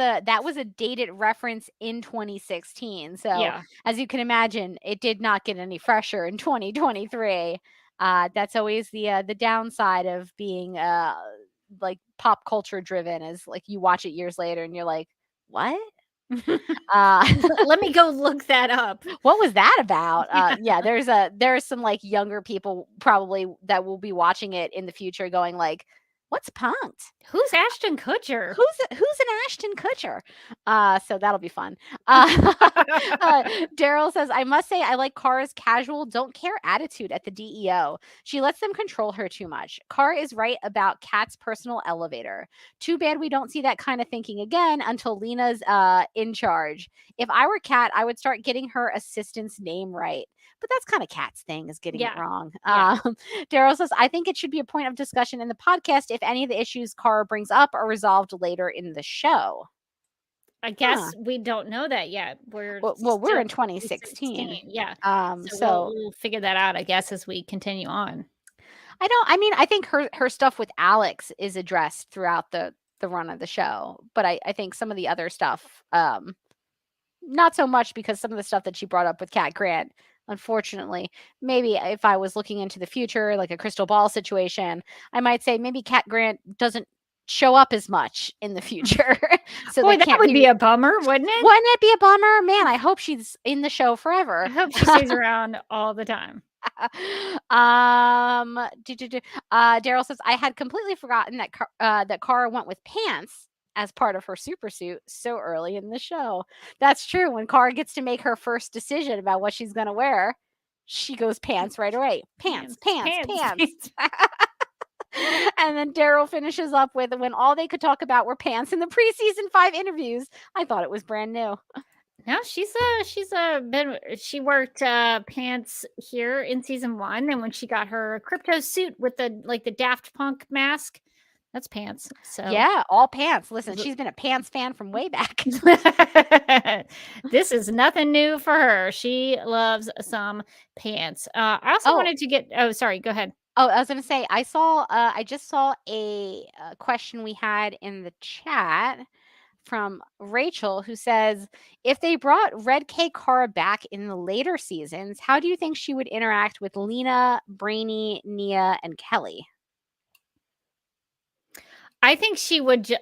a dated reference in 2016. So yeah. As you can imagine, it did not get any fresher in 2023. That's always the downside of being like pop culture driven, is like you watch it years later and you're like, what? Let me go look that up. What was that about? Yeah, there's some like younger people probably that will be watching it in the future going like, what's Punk'd? Who's Ashton Kutcher? Who's an Ashton Kutcher? So that'll be fun. Daryl says, I must say I like Kara's casual, don't care attitude at the DEO. She lets them control her too much. Kara is right about Kat's personal elevator. Too bad we don't see that kind of thinking again until Lena's in charge. If I were Kat, I would start getting her assistant's name right. But that's kind of Kat's thing, is getting it wrong. Yeah. Daryl says, I think it should be a point of discussion in the podcast if any of the issues Kara brings up are resolved later in the show. I guess we don't know that yet. We're in 2016. Yeah. So we'll figure that out, I guess, as we continue on. I think her stuff with Alex is addressed throughout the run of the show. But I think some of the other stuff, not so much, because some of the stuff that she brought up with Cat Grant, unfortunately, maybe if I was looking into the future, like a crystal ball situation, I might say maybe Cat Grant doesn't show up as much in the future. So boy, that would be a bummer, wouldn't it? Wouldn't it be a bummer? Man, I hope she's in the show forever. I hope she stays around all the time. Daryl says, I had completely forgotten that Kara went with pants as part of her super suit so early in the show. That's true. When Kara gets to make her first decision about what she's going to wear, she goes pants right away. Pants. And then Daryl finishes up with, when all they could talk about were pants in the preseason 5 interviews. I thought it was brand new. No, she worked pants here in season 1, and when she got her crypto suit with the Daft Punk mask, that's pants. So yeah, all pants. Listen, she's been a pants fan from way back. This is nothing new for her. She loves some pants. I also wanted to get. Oh, sorry. Go ahead. Oh, I was going to say, I just saw a question we had in the chat from Rachel, who says, if they brought Red K Kara back in the later seasons, how do you think she would interact with Lena, Brainy, Nia, and Kelly? I think she would. She'd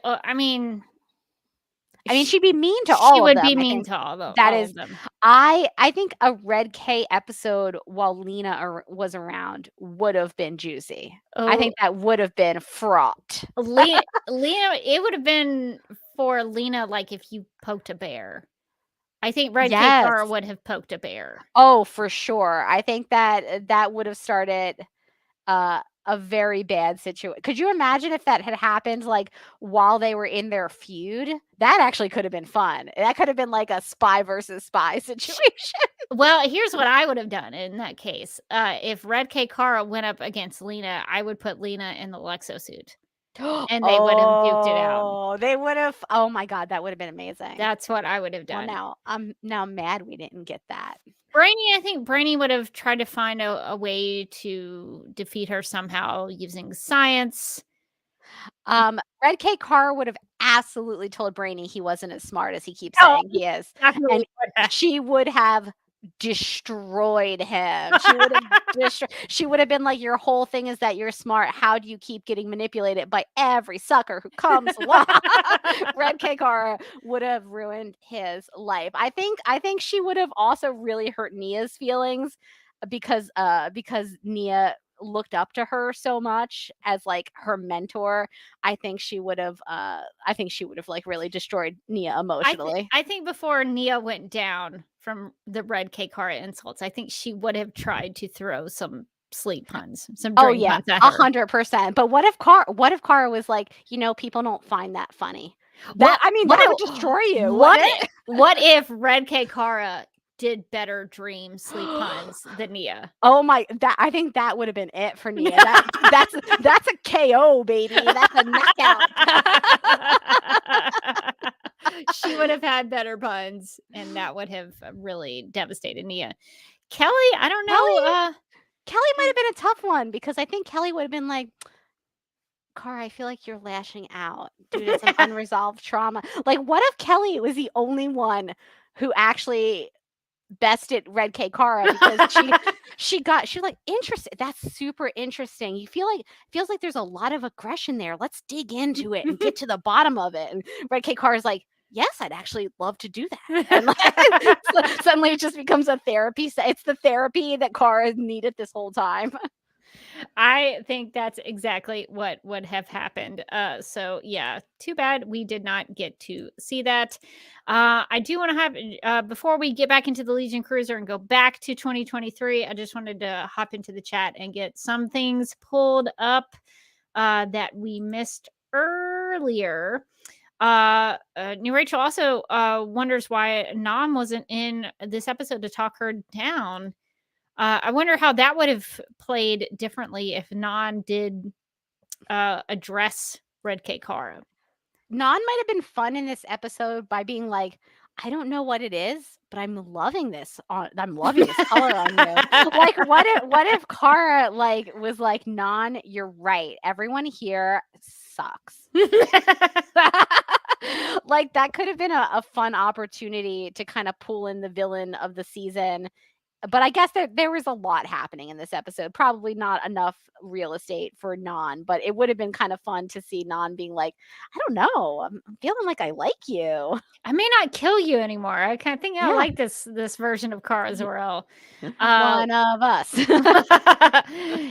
be mean to all of them. She would be mean to all of them. I think a Red K episode while Lena was around would have been juicy. Oh. I think that would have been fraught. Lena, it would have been for Lena like if you poked a bear. I think Red K Kara would have poked a bear. Oh, for sure. I think that would have started a a very bad situation. Could you imagine if that had happened like while they were in their feud? That actually could have been fun. That could have been like a spy versus spy situation. Well, here's what I would have done in that case. If Red K Cara went up against Lena, I would put Lena in the Lexo suit. And they would have duked it out. Oh, they would have. Oh my God, that would have been amazing. That's what I would have done. Well, now I'm mad we didn't get that. Brainy, I think Brainy would have tried to find a way to defeat her somehow using science. Red K Cara would have absolutely told Brainy he wasn't as smart as he keeps saying he is. And she would have destroyed him. She would have been like, your whole thing is that you're smart. How do you keep getting manipulated by every sucker who comes along? Red K Cara would have ruined his life. I think she would have also really hurt Nia's feelings because Nia looked up to her so much as like her mentor. I think she would have like really destroyed Nia emotionally. I think before Nia went down from the Red K Cara insults, I think she would have tried to throw some sleep puns, some drink puns at her. 100%. But what if Cara was like, people don't find that funny? That would destroy you. What if Red K Cara did better dream sleep puns than Nia? Oh my! I think that would have been it for Nia. That's a KO, baby. That's a knockout. She would have had better puns, and that would have really devastated Nia. Kelly, I don't know. Kelly might have been a tough one because I think Kelly would have been like, Cara, I feel like you're lashing out due to some unresolved trauma. Like, what if Kelly was the only one who actually bested Red K Cara because she's like interested. That's super interesting. Feels like there's a lot of aggression there. Let's dig into it and get to the bottom of it. And Red K Cara's like, yes, I'd actually love to do that. And like, suddenly it just becomes a therapy. It's the therapy that Cara needed this whole time. I think that's exactly what would have happened. So yeah, too bad we did not get to see that. I do want to have, before we get back into the Legion Cruiser and go back to 2023, I just wanted to hop into the chat and get some things pulled up that we missed earlier. New Rachel also wonders why Nam wasn't in this episode to talk her down. I wonder how that would have played differently if Non did address Red K Cara. Non might have been fun in this episode by being like, I don't know what it is, but I'm loving this. I'm loving this color on you. Like, what if Cara like was like, Non, you're right. Everyone here sucks. Like, that could have been a fun opportunity to kind of pull in the villain of the season. But I guess there was a lot happening in this episode. Probably not enough real estate for Non, but it would have been kind of fun to see Non being like, I don't know, I'm feeling like I like you. I may not kill you anymore. I kind of think I like this version of Cara Zor-el. One of us.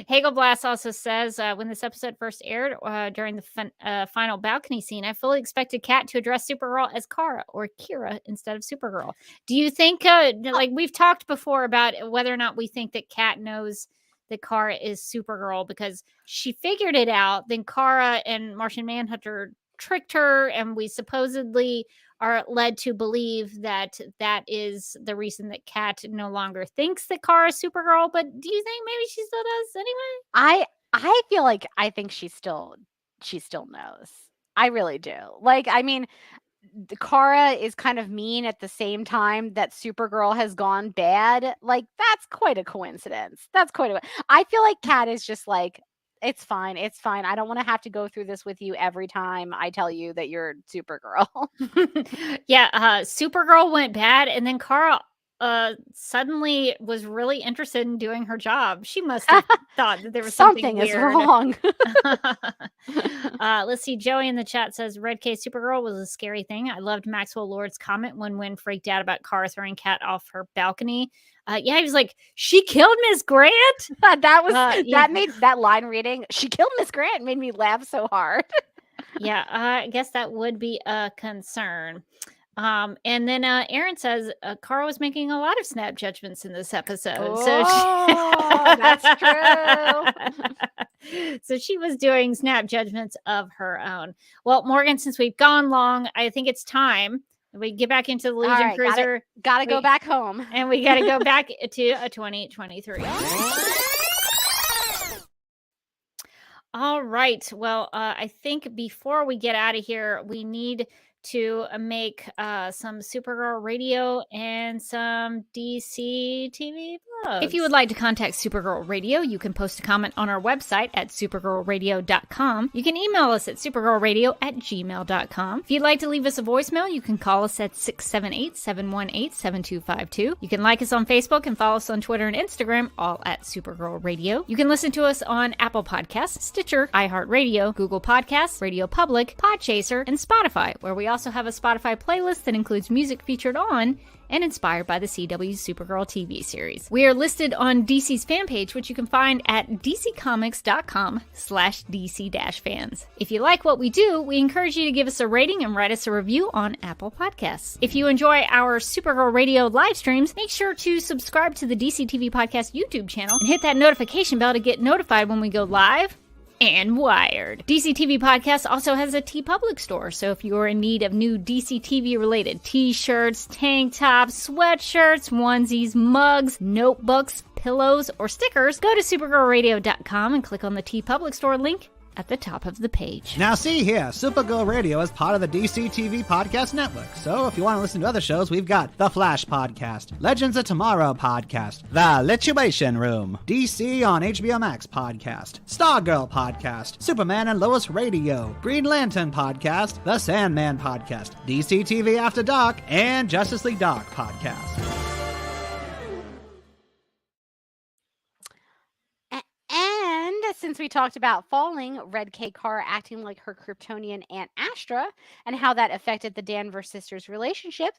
Hagelblast also says, when this episode first aired during the final balcony scene, I fully expected Kat to address Supergirl as Cara or Kira instead of Supergirl. Do you think, like we've talked before about whether or not we think that Kat knows that Cara is Supergirl because she figured it out, then Cara and Martian Manhunter tricked her, and we supposedly are led to believe that is the reason that Kat no longer thinks that Cara is Supergirl. But do you think maybe she still does anyway? I feel like I think she still knows. I really do. Like, I mean, Cara is kind of mean at the same time that Supergirl has gone bad. Like, that's quite a coincidence. I feel like Kat is just like, it's fine. I don't want to have to go through this with you every time I tell you that you're Supergirl. Yeah, Supergirl went bad, and then Cara suddenly was really interested in doing her job. She must have thought that there was something is weird. wrong. Let's see. Joey in the chat says Red K Supergirl was a scary thing. I loved Maxwell Lord's comment when Wynn freaked out about Cara throwing Kat off her balcony. Yeah, he was like, she killed Miss Grant. That made that line reading, she killed Miss Grant, made me laugh so hard. Yeah, I guess that would be a concern. And then Aaron says Cara was making a lot of snap judgments in this episode. Oh, that's true. So she was doing snap judgments of her own. Well, Morgan, since we've gone long, I think it's time we get back into the Legion Cruiser. Gotta go back home. And we got to go back to a 2023. All right. Well, I think before we get out of here, we need to make some Supergirl Radio and some DC TV blogs. If you would like to contact Supergirl Radio, you can post a comment on our website at supergirlradio.com. You can email us at supergirlradio@gmail.com. If you'd like to leave us a voicemail, you can call us at 678-718-7252. You can like us on Facebook and follow us on Twitter and Instagram, all at Supergirl Radio. You can listen to us on Apple Podcasts, Stitcher, iHeartRadio, Google Podcasts, Radio Public, Podchaser, and Spotify, where we also have a Spotify playlist that includes music featured on and inspired by the CW's Supergirl TV series. We are listed on DC's fan page, which you can find at dccomics.com/DC-fans. If you like what we do, we encourage you to give us a rating and write us a review on Apple Podcasts. If you enjoy our Supergirl Radio live streams, make sure to subscribe to the DC TV Podcast YouTube channel and hit that notification bell to get notified when we go live and wired. DC TV Podcast also has a TeePublic store, so if you're in need of new DC TV related t-shirts, tank tops, sweatshirts, onesies, mugs, notebooks, pillows, or stickers, go to supergirlradio.com and click on the TeePublic store link at the top of the page. Now see here, Supergirl Radio is part of the DC TV Podcast Network, so if you want to listen to other shows, we've got The Flash Podcast, Legends of Tomorrow Podcast, The Lituation Room, DC on HBO Max Podcast, Stargirl Podcast, Superman and Lois Radio, Green Lantern Podcast, The Sandman Podcast, DC TV After Dark, and Justice League Dark Podcast. Since we talked about falling, Red K. Carr acting like her Kryptonian Aunt Astra, and how that affected the Danvers sisters' relationship,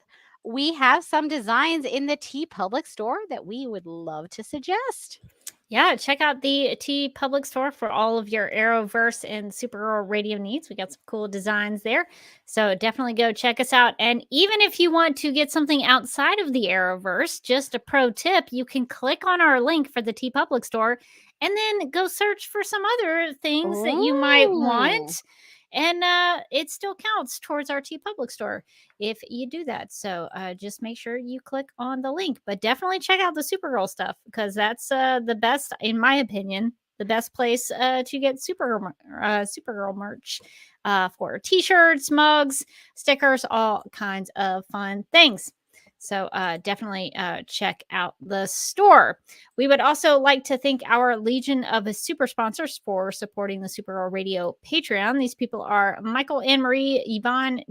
we have some designs in the TeePublic store that we would love to suggest. Yeah, check out the TeePublic store for all of your Arrowverse and Supergirl Radio needs. We got some cool designs there. So definitely go check us out. And even if you want to get something outside of the Arrowverse, just a pro tip, you can click on our link for the TeePublic store and then go search for some other things that you might want. And it still counts towards our TeePublic store if you do that. So just make sure you click on the link. But definitely check out the Supergirl stuff, because that's the best, in my opinion, the best place to get Supergirl merch for t-shirts, mugs, stickers, all kinds of fun things. So definitely check out the store. We would also like to thank our Legion of Super Sponsors for supporting the Supergirl Radio Patreon. These people are Michael, Anne-Marie, Yvonne,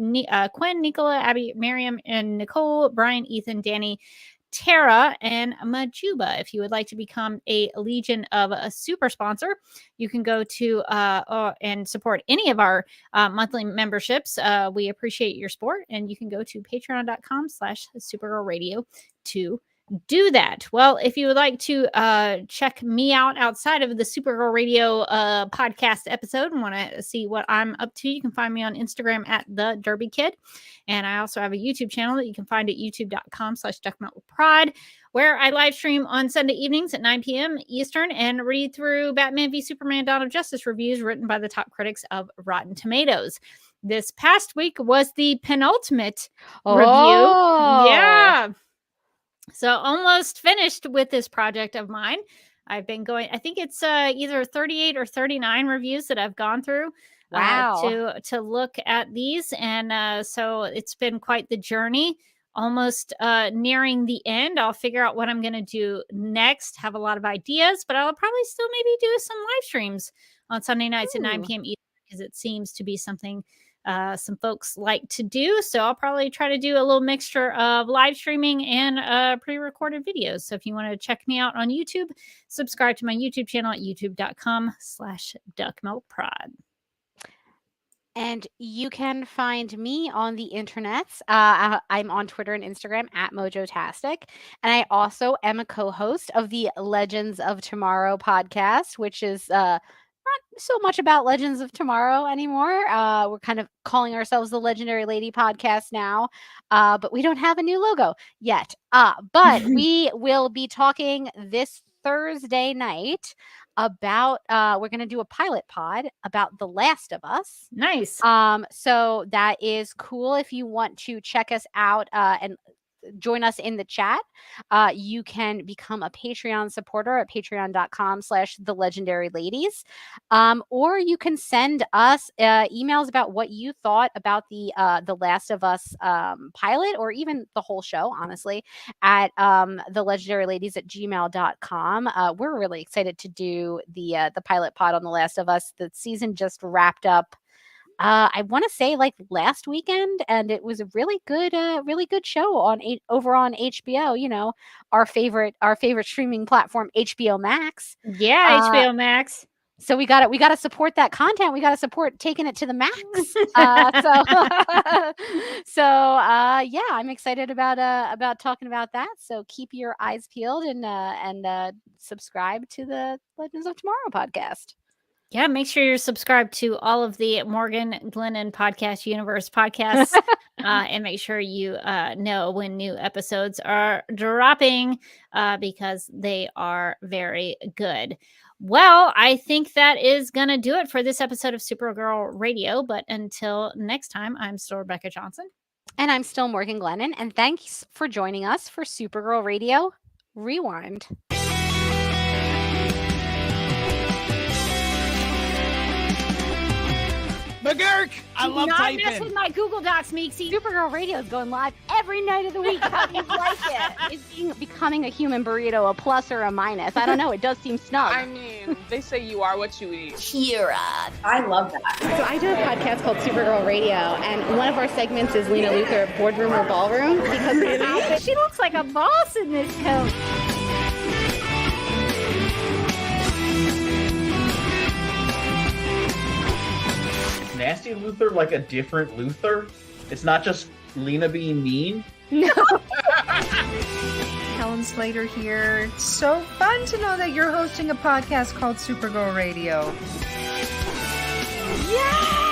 Quinn, Nicola, Abby, Miriam, and Nicole, Brian, Ethan, Danny, Tara, and Majuba. If you would like to become a Legion of a Super Sponsor, you can go to and support any of our monthly memberships. We appreciate your support, and you can go to patreon.com/Supergirl Radio to do that. Well, if you would like to check me out outside of the Supergirl Radio podcast episode and want to see what I'm up to, you can find me on Instagram at the Derby Kid. And I also have a YouTube channel that you can find at youtube.com/DuckMeltWithPride, where I live stream on Sunday evenings at 9 p.m. Eastern and read through Batman v Superman Dawn of Justice reviews written by the top critics of Rotten Tomatoes. This past week was the penultimate review. Yeah. So almost finished with this project of mine. I've been going, I think it's either 38 or 39 reviews that I've gone through. Wow. To look at these. And so it's been quite the journey, almost nearing the end. I'll figure out what I'm going to do next, have a lot of ideas, but I'll probably still maybe do some live streams on Sunday nights at 9 p.m. Eastern, because it seems to be something some folks like to do. So I'll probably try to do a little mixture of live streaming and pre-recorded videos. So if you want to check me out on YouTube, subscribe to my YouTube channel at youtube.com/DuckMeltProd. And you can find me on the internets. I'm on Twitter and Instagram at Mojotastic. And I also am a co-host of the Legends of Tomorrow podcast, which is not so much about Legends of Tomorrow anymore. We're kind of calling ourselves the Legendary Lady Podcast now, but we don't have a new logo yet. But we will be talking this Thursday night about we're going to do a pilot pod about The Last of Us. Nice. So that is cool. If you want to check us out and join us in the chat, you can become a Patreon supporter at patreon.com/thelegendaryladies, or you can send us emails about what you thought about the Last of Us pilot, or even the whole show, honestly, at thelegendaryladies@gmail.com. We're really excited to do the pilot pod on The Last of Us. The season just wrapped up, I want to say like last weekend, and it was a really good show over on HBO. You know, our favorite streaming platform, HBO Max. Yeah, HBO Max. So we got to support that content. We got to support taking it to the max. Yeah, I'm excited about talking about that. So keep your eyes peeled and subscribe to the Legends of Tomorrow podcast. Yeah, make sure you're subscribed to all of the Morgan Glennon Podcast Universe podcasts, and make sure you know when new episodes are dropping, because they are very good. Well, I think that is going to do it for this episode of Supergirl Radio. But until next time, I'm still Rebecca Johnson. And I'm still Morgan Glennon. And thanks for joining us for Supergirl Radio Rewind. McGurk! I love typing. Not mess with my Google Docs, Meeksy. Supergirl Radio is going live every night of the week. How do you like it? Is becoming a human burrito a plus or a minus? I don't know. It does seem snug. I mean, they say you are what you eat. Kira. I love that. So I do a podcast called Supergirl Radio, and one of our segments is Lena Luthor, Boardroom or Ballroom, because She looks like a boss in this coat. Nasty Luthor like a different Luthor? It's not just Lena being mean? No. Helen Slater here. So fun to know that you're hosting a podcast called Supergirl Radio. Yeah!